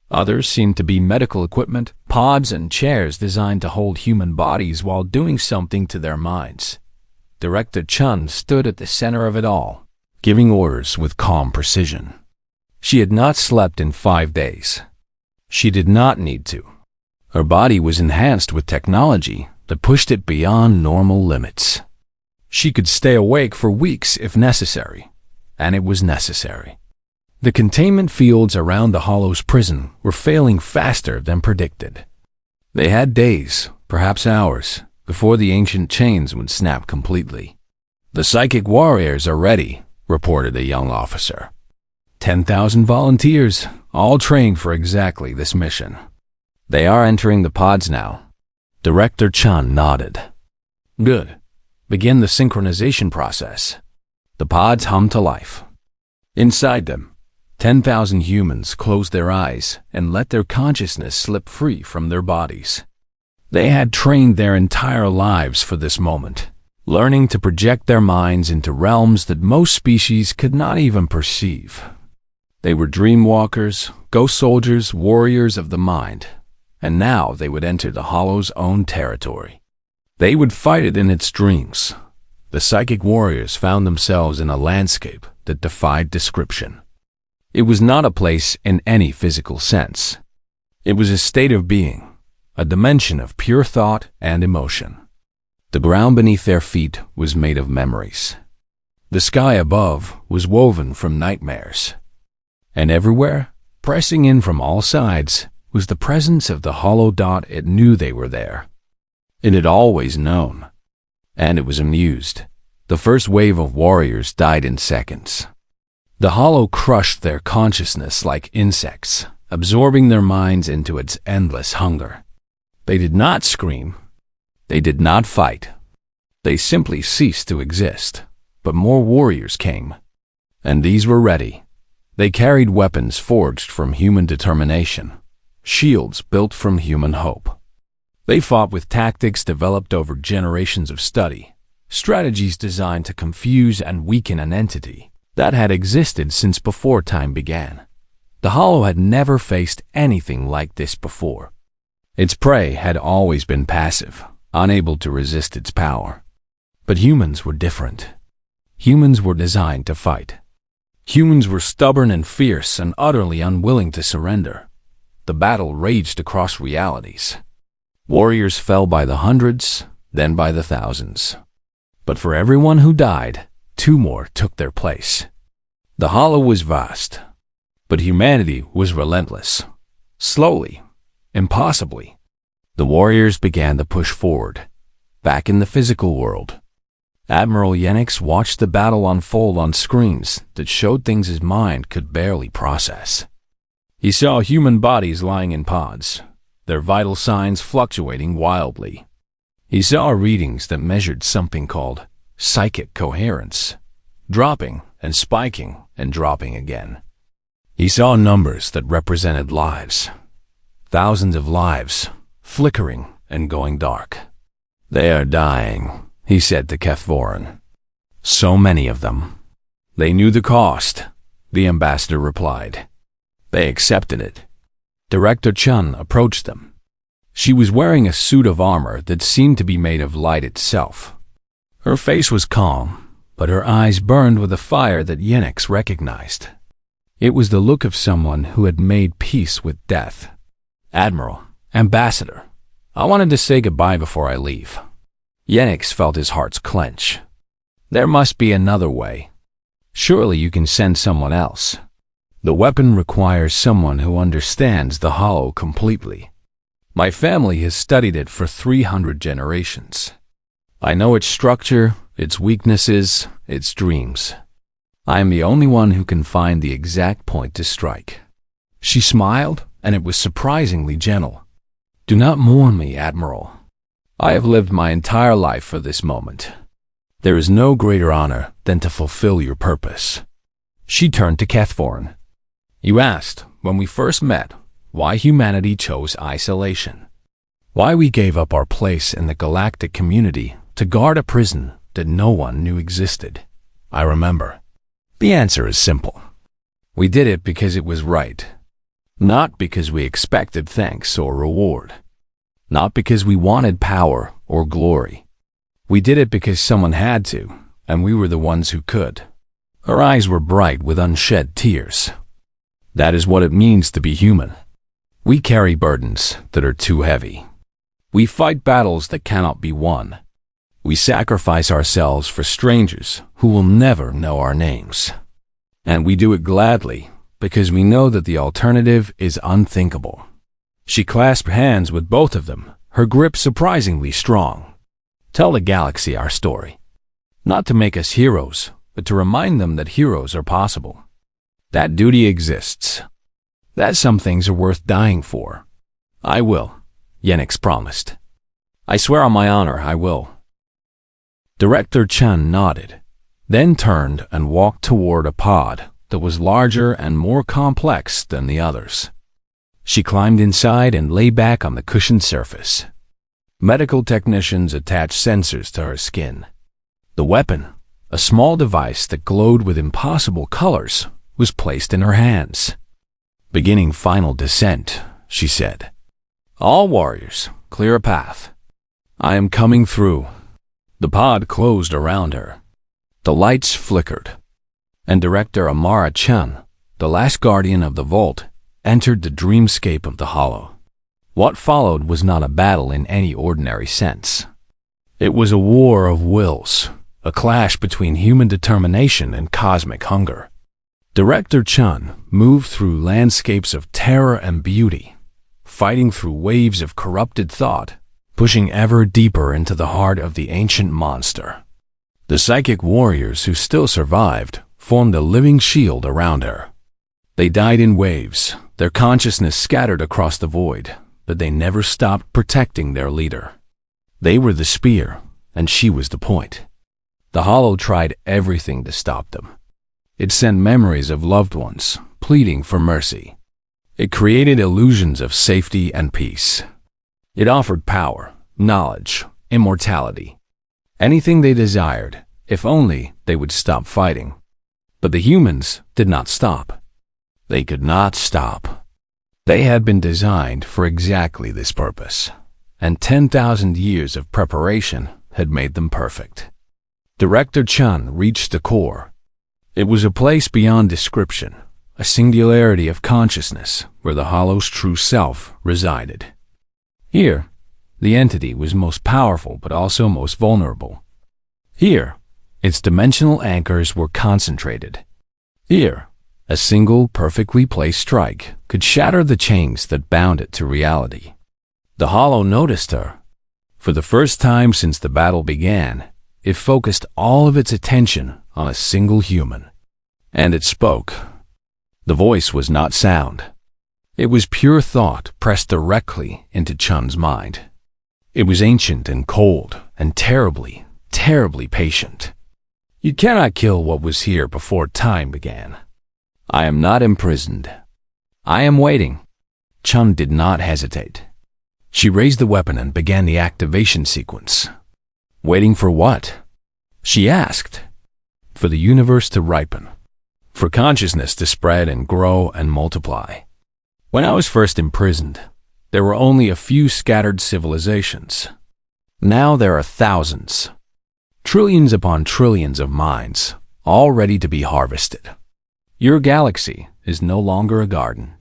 Others seemed to be medical equipment, pods and chairs designed to hold human bodies while doing something to their minds. Director Chun stood at the center of it all, giving orders with calm precision. She had not slept in 5 days. She did not need to. Her body was enhanced with technology that pushed it beyond normal limits. She could stay awake for weeks if necessary, and it was necessary. The containment fields around the Hollow's prison were failing faster than predicted. They had days, perhaps hours, before the ancient chains would snap completely. "The psychic warriors are ready," reported a young officer. 10,000 volunteers, all trained for exactly this mission. "They are entering the pods now." Director Chun nodded. "Good. Begin the synchronization process." The pods hummed to life. Inside them, 10,000 humans closed their eyes and let their consciousness slip free from their bodies. They had trained their entire lives for this moment, learning to project their minds into realms that most species could not even perceive. They were dreamwalkers, ghost soldiers, warriors of the mind, and now they would enter the Hollow's own territory. They would fight it in its dreams. The psychic warriors found themselves in a landscape that defied description. It was not a place in any physical sense. It was a state of being, a dimension of pure thought and emotion. The ground beneath their feet was made of memories. The sky above was woven from nightmares. And everywhere, pressing in from all sides, was the presence of the hollow dot. It knew they were there. It had always known. And it was amused. The first wave of warriors died in seconds. The hollow crushed their consciousness like insects, absorbing their minds into its endless hunger. They did not scream. They did not fight. They simply ceased to exist. But more warriors came. And these were ready. They carried weapons forged from human determination, shields built from human hope. They fought with tactics developed over generations of study, strategies designed to confuse and weaken an entity that had existed since before time began. The Hollow had never faced anything like this before. Its prey had always been passive, unable to resist its power. But humans were different. Humans were designed to fight. Humans were stubborn and fierce and utterly unwilling to surrender. The battle raged across realities. Warriors fell by the hundreds, then by the thousands. But for everyone who died, 2 more took their place. The Hollow was vast, but humanity was relentless. Slowly, impossibly, the warriors began to push forward, back in the physical world. Admiral Yenix watched the battle unfold on screens that showed things his mind could barely process. He saw human bodies lying in pods, their vital signs fluctuating wildly. He saw readings that measured something called psychic coherence, dropping and spiking and dropping again. He saw numbers that represented lives, thousands of lives, flickering and going dark. "They are dying," he said to Kethvorin. "So many of them." "They knew the cost," the ambassador replied. "They accepted it." Director Chun approached them. She was wearing a suit of armor that seemed to be made of light itself. Her face was calm, but her eyes burned with a fire that Yenix recognized. It was the look of someone who had made peace with death. "Admiral, Ambassador, I wanted to say goodbye before I leave." Yenix felt his heart clench. "There must be another way. Surely you can send someone else. The weapon requires someone who understands the Hollow completely." My family has studied it for 300 generations. I know its structure, its weaknesses, its dreams. I am the only one who can find the exact point to strike." She smiled, and it was surprisingly gentle. "Do not mourn me, Admiral. I have lived my entire life for this moment. There is no greater honor than to fulfill your purpose." She turned to Kethvorin. "You asked, when we first met, why humanity chose isolation. Why we gave up our place in the galactic community to guard a prison that no one knew existed. I remember. The answer is simple. We did it because it was right. Not because we expected thanks or reward. Not because we wanted power or glory. We did it because someone had to, and we were the ones who could. Our eyes were bright with unshed tears. That is what it means to be human. We carry burdens that are too heavy. We fight battles that cannot be won. We sacrifice ourselves for strangers who will never know our names. And we do it gladly because we know that the alternative is unthinkable." She clasped hands with both of them, her grip surprisingly strong. "Tell the galaxy our story. Not to make us heroes, but to remind them that heroes are possible. That duty exists. That some things are worth dying for." "I will," Yenix promised. "I swear on my honor, I will." Director Chun nodded, then turned and walked toward a pod that was larger and more complex than the others. She climbed inside and lay back on the cushioned surface. Medical technicians attached sensors to her skin. The weapon, a small device that glowed with impossible colors, was placed in her hands. "Beginning final descent," she said. "All warriors, clear a path. I am coming through." The pod closed around her. The lights flickered, and Director Amara Chun, the last guardian of the vault, entered the dreamscape of the hollow. What followed was not a battle in any ordinary sense. It was a war of wills, a clash between human determination and cosmic hunger. Director Chun moved through landscapes of terror and beauty, fighting through waves of corrupted thought, pushing ever deeper into the heart of the ancient monster. The psychic warriors who still survived formed a living shield around her. They died in waves, their consciousness scattered across the void, but they never stopped protecting their leader. They were the spear, and she was the point. The hollow tried everything to stop them. It sent memories of loved ones, pleading for mercy. It created illusions of safety and peace. It offered power, knowledge, immortality. Anything they desired, if only they would stop fighting. But the humans did not stop. They could not stop. They had been designed for exactly this purpose, and 10,000 years of preparation had made them perfect. Director Chun reached the core. It was a place beyond description, a singularity of consciousness where the hollow's true self resided. Here, the entity was most powerful but also most vulnerable. Here, its dimensional anchors were concentrated. Here, a single perfectly placed strike could shatter the chains that bound it to reality. The hollow noticed her. For the first time since the battle began, it focused all of its attention on a single human. And it spoke. The voice was not sound. It was pure thought pressed directly into Chun's mind. It was ancient and cold and terribly, terribly patient. "You cannot kill what was here before time began. I am not imprisoned. I am waiting." Chun did not hesitate. She raised the weapon and began the activation sequence. "Waiting for what?" she asked. "For the universe to ripen. For consciousness to spread and grow and multiply. When I was first imprisoned, there were only a few scattered civilizations. Now there are thousands. Trillions upon trillions of minds, all ready to be harvested. Your galaxy is no longer a garden.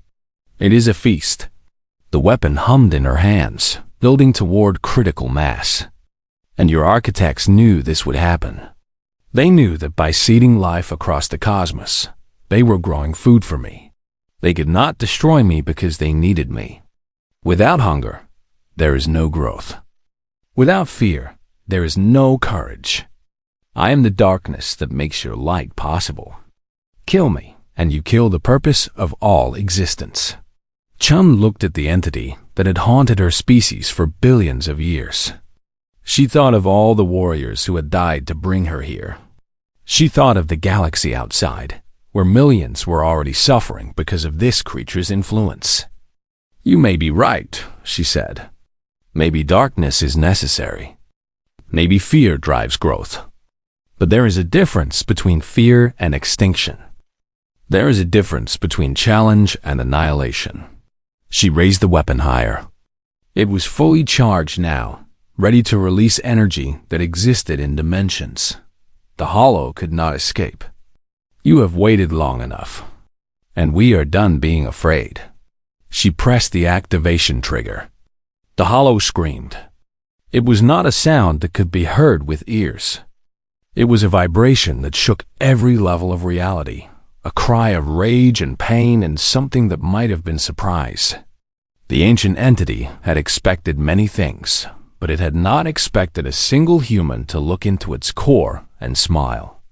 It is a feast." The weapon hummed in her hands, building toward critical mass. And your architects knew this would happen. They knew that by seeding life across the cosmos, they were growing food for me. They could not destroy me because they needed me. Without hunger, there is no growth. Without fear, there is no courage. I am the darkness that makes your light possible. Kill me, and you kill the purpose of all existence. Chun looked at the entity that had haunted her species for billions of years. She thought of all the warriors who had died to bring her here. She thought of the galaxy outside, where millions were already suffering because of this creature's influence. You may be right, she said. Maybe darkness is necessary. Maybe fear drives growth. But there is a difference between fear and extinction. There is a difference between challenge and annihilation. She raised the weapon higher. It was fully charged now, ready to release energy that existed in dimensions. The hollow could not escape. You have waited long enough, and we are done being afraid. She pressed the activation trigger. The hollow screamed. It was not a sound that could be heard with ears. It was a vibration that shook every level of reality, a cry of rage and pain and something that might have been surprise. The ancient entity had expected many things, but it had not expected a single human to look into its core and smile.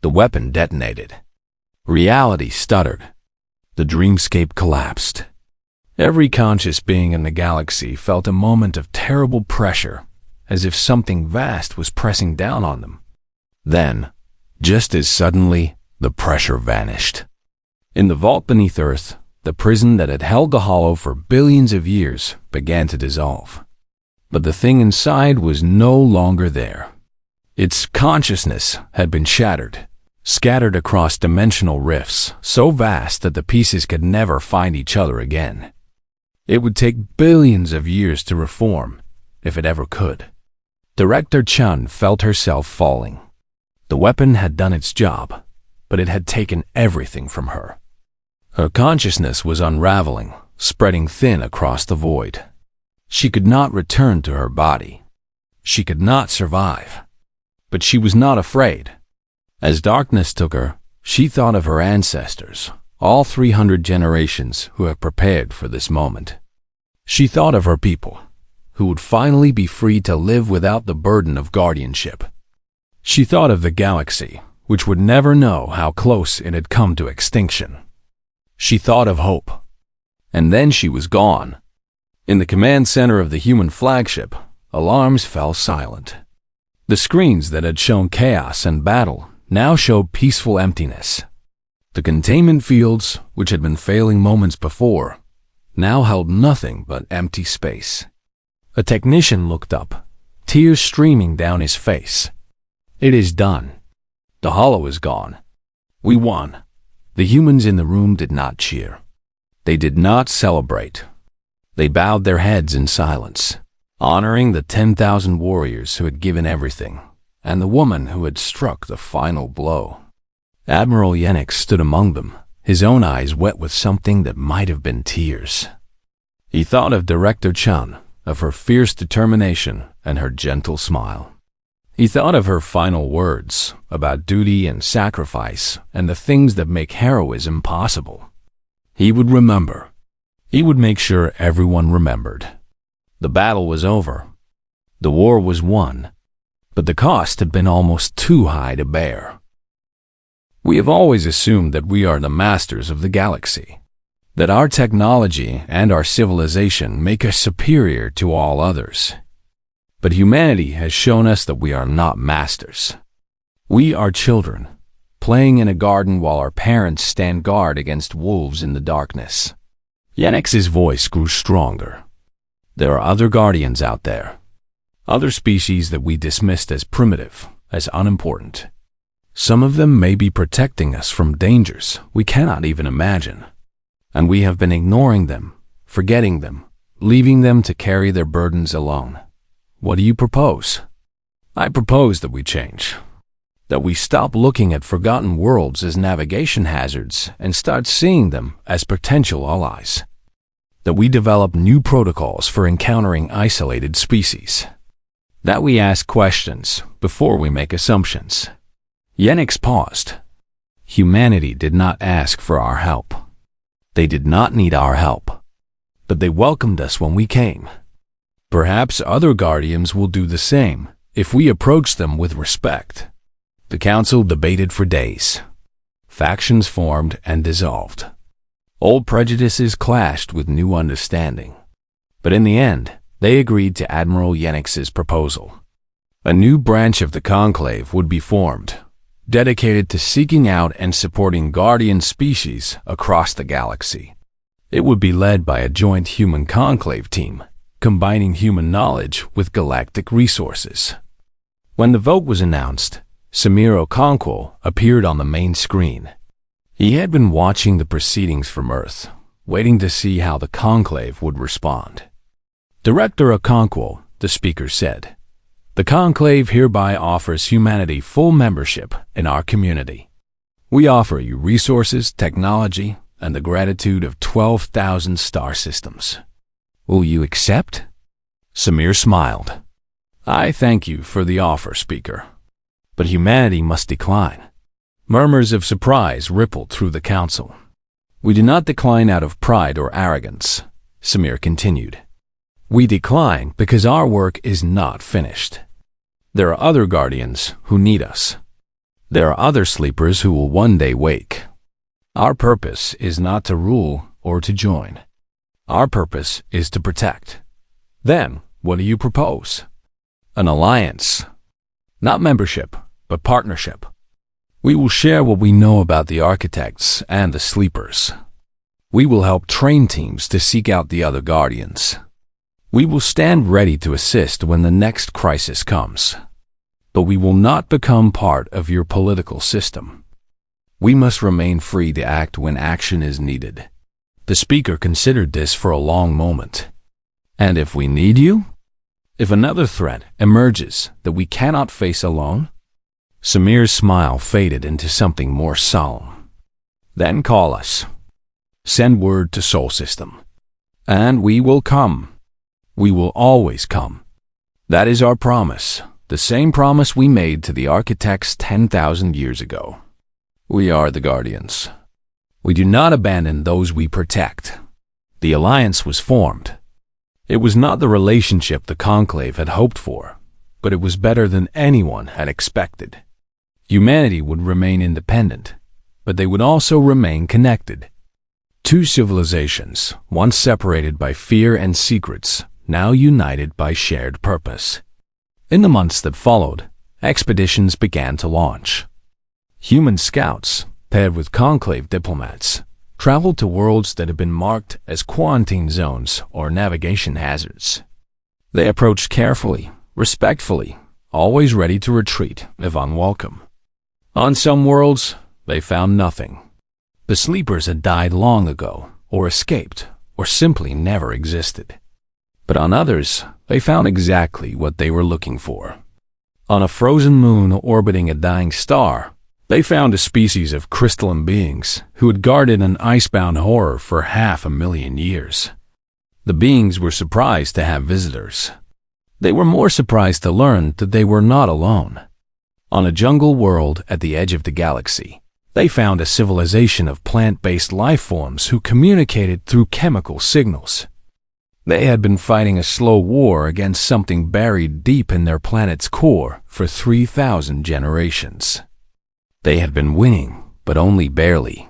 The weapon detonated. Reality stuttered. The dreamscape collapsed. Every conscious being in the galaxy felt a moment of terrible pressure, as if something vast was pressing down on them. Then, just as suddenly, the pressure vanished. In the vault beneath Earth, the prison that had held the hollow for billions of years began to dissolve. But the thing inside was no longer there. Its consciousness had been shattered, scattered across dimensional rifts so vast that the pieces could never find each other again. It would take billions of years to reform, if it ever could. Director Chun felt herself falling. The weapon had done its job, but it had taken everything from her. Her consciousness was unraveling, spreading thin across the void. She could not return to her body. She could not survive. But she was not afraid. As darkness took her, she thought of her ancestors, all 300 generations who had prepared for this moment. She thought of her people, who would finally be free to live without the burden of guardianship. She thought of the galaxy, which would never know how close it had come to extinction. She thought of hope. And then she was gone. In the command center of the human flagship, alarms fell silent. The screens that had shown chaos and battle now showed peaceful emptiness. The containment fields, which had been failing moments before, now held nothing but empty space. A technician looked up, tears streaming down his face. It is done. The hollow is gone. We won. The humans in the room did not cheer. They did not celebrate. They bowed their heads in silence, honoring the 10,000 warriors who had given everything, and the woman who had struck the final blow. Admiral Yenix stood among them, his own eyes wet with something that might have been tears. He thought of Director Chun, of her fierce determination and her gentle smile. He thought of her final words about duty and sacrifice and the things that make heroism possible. He would remember. He would make sure everyone remembered. The battle was over. The war was won. But the cost had been almost too high to bear. We have always assumed that we are the masters of the galaxy, that our technology and our civilization make us superior to all others. But humanity has shown us that we are not masters. We are children, playing in a garden while our parents stand guard against wolves in the darkness. Yenix's voice grew stronger. There are other guardians out there, other species that we dismissed as primitive, as unimportant. Some of them may be protecting us from dangers we cannot even imagine. And we have been ignoring them, forgetting them, leaving them to carry their burdens alone. What do you propose? I propose that we change. That we stop looking at forgotten worlds as navigation hazards and start seeing them as potential allies. That we develop new protocols for encountering isolated species. That we ask questions before we make assumptions. Yenix paused. Humanity did not ask for our help. They did not need our help. But they welcomed us when we came. Perhaps other guardians will do the same if we approach them with respect. The council debated for days. Factions formed and dissolved. Old prejudices clashed with new understanding. But in the end, they agreed to Admiral Yenix's proposal. A new branch of the Conclave would be formed, dedicated to seeking out and supporting guardian species across the galaxy. It would be led by a joint human conclave team, combining human knowledge with galactic resources. When the vote was announced, Samir Okonkwo appeared on the main screen. He had been watching the proceedings from Earth, waiting to see how the conclave would respond. Director Okonkwo, the speaker said, "The conclave hereby offers humanity full membership in our community. We offer you resources, technology, and the gratitude of 12,000 star systems. Will you accept?" Samir smiled. "I thank you for the offer, Speaker. But humanity must decline." Murmurs of surprise rippled through the council. "We do not decline out of pride or arrogance," Samir continued. "We decline because our work is not finished. There are other guardians who need us. There are other sleepers who will one day wake. Our purpose is not to rule or to join. Our purpose is to protect. Then, what do you propose? An alliance. Not membership, but partnership. We will share what we know about the architects and the sleepers. We will help train teams to seek out the other guardians. We will stand ready to assist when the next crisis comes. But we will not become part of your political system. We must remain free to act when action is needed." The speaker considered this for a long moment. "And if we need you? If another threat emerges that we cannot face alone?" Samir's smile faded into something more solemn. "Then call us. Send word to Sol System. And we will come. We will always come. That is our promise, the same promise we made to the architects 10,000 years ago. We are the guardians. We do not abandon those we protect." The alliance was formed. It was not the relationship the conclave had hoped for, but it was better than anyone had expected. Humanity would remain independent, but they would also remain connected. Two civilizations, once separated by fear and secrets, now united by shared purpose. In the months that followed, expeditions began to launch. Human scouts, paired with conclave diplomats, traveled to worlds that had been marked as quarantine zones or navigation hazards. They approached carefully, respectfully, always ready to retreat if unwelcome. On some worlds, they found nothing. The sleepers had died long ago, or escaped, or simply never existed. But on others, they found exactly what they were looking for. On a frozen moon orbiting a dying star, they found a species of crystalline beings who had guarded an icebound horror for 500,000 years. The beings were surprised to have visitors. They were more surprised to learn that they were not alone. On a jungle world at the edge of the galaxy, they found a civilization of plant-based life forms who communicated through chemical signals. They had been fighting a slow war against something buried deep in their planet's core for 3,000 generations. They had been winning, but only barely.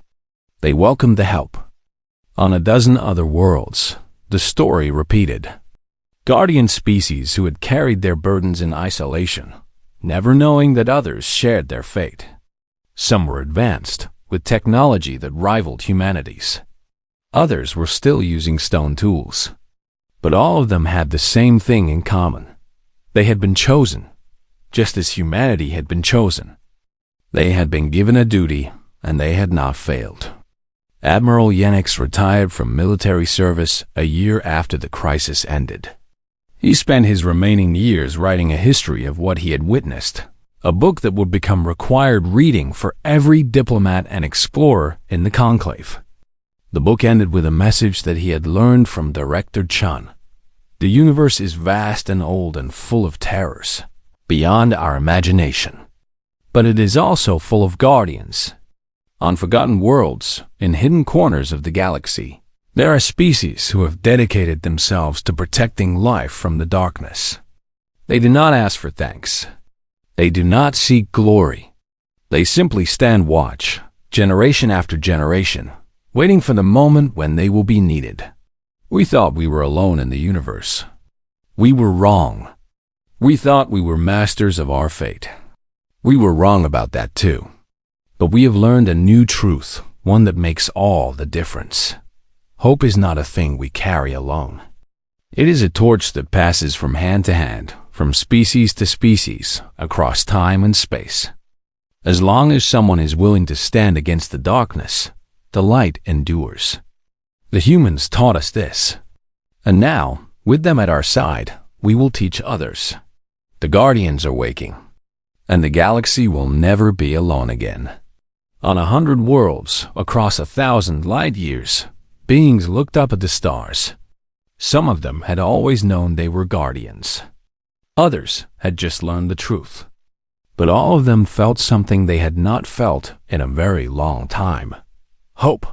They welcomed the help. On a dozen other worlds, the story repeated. Guardian species who had carried their burdens in isolation, never knowing that others shared their fate. Some were advanced, with technology that rivaled humanity's. Others were still using stone tools. But all of them had the same thing in common. They had been chosen, just as humanity had been chosen. They had been given a duty, and they had not failed. Admiral Yenix retired from military service a year after the crisis ended. He spent his remaining years writing a history of what he had witnessed, a book that would become required reading for every diplomat and explorer in the conclave. The book ended with a message that he had learned from Director Chun. The universe is vast and old and full of terrors, beyond our imagination. But it is also full of guardians. On forgotten worlds, in hidden corners of the galaxy, There are species who have dedicated themselves to protecting life from the darkness. They do not ask for thanks. They do not seek glory. They simply stand watch, generation after generation, waiting for the moment when they will be needed. We thought we were alone in the universe. We were wrong. We thought we were masters of our fate. We were wrong about that too. But we have learned a new truth, one that makes all the difference. Hope is not a thing we carry alone. It is a torch that passes from hand to hand, from species to species, across time and space. As long as someone is willing to stand against the darkness, the light endures. The humans taught us this. And now, with them at our side, we will teach others. The Guardians are waking, and the galaxy will never be alone again. On 100 worlds, across 1,000 light years, beings looked up at the stars. Some of them had always known they were guardians. Others had just learned the truth. But all of them felt something they had not felt in a very long time. Hope.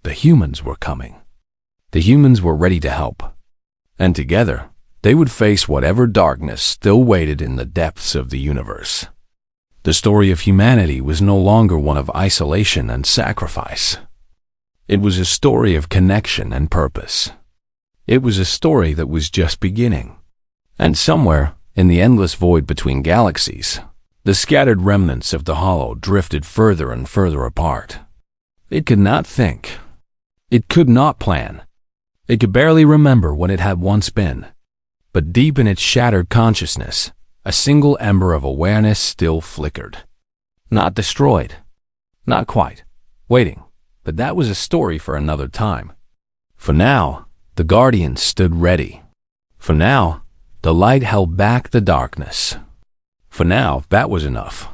The humans were coming. The humans were ready to help. And together, they would face whatever darkness still waited in the depths of the universe. The story of humanity was no longer one of isolation and sacrifice. It was a story of connection and purpose. It was a story that was just beginning. And somewhere, in the endless void between galaxies, the scattered remnants of the hollow drifted further and further apart. It could not think. It could not plan. It could barely remember what it had once been. But deep in its shattered consciousness, a single ember of awareness still flickered. Not destroyed. Not quite. Waiting. But that was a story for another time. For now, the Guardians stood ready. For now, the light held back the darkness. For now, that was enough.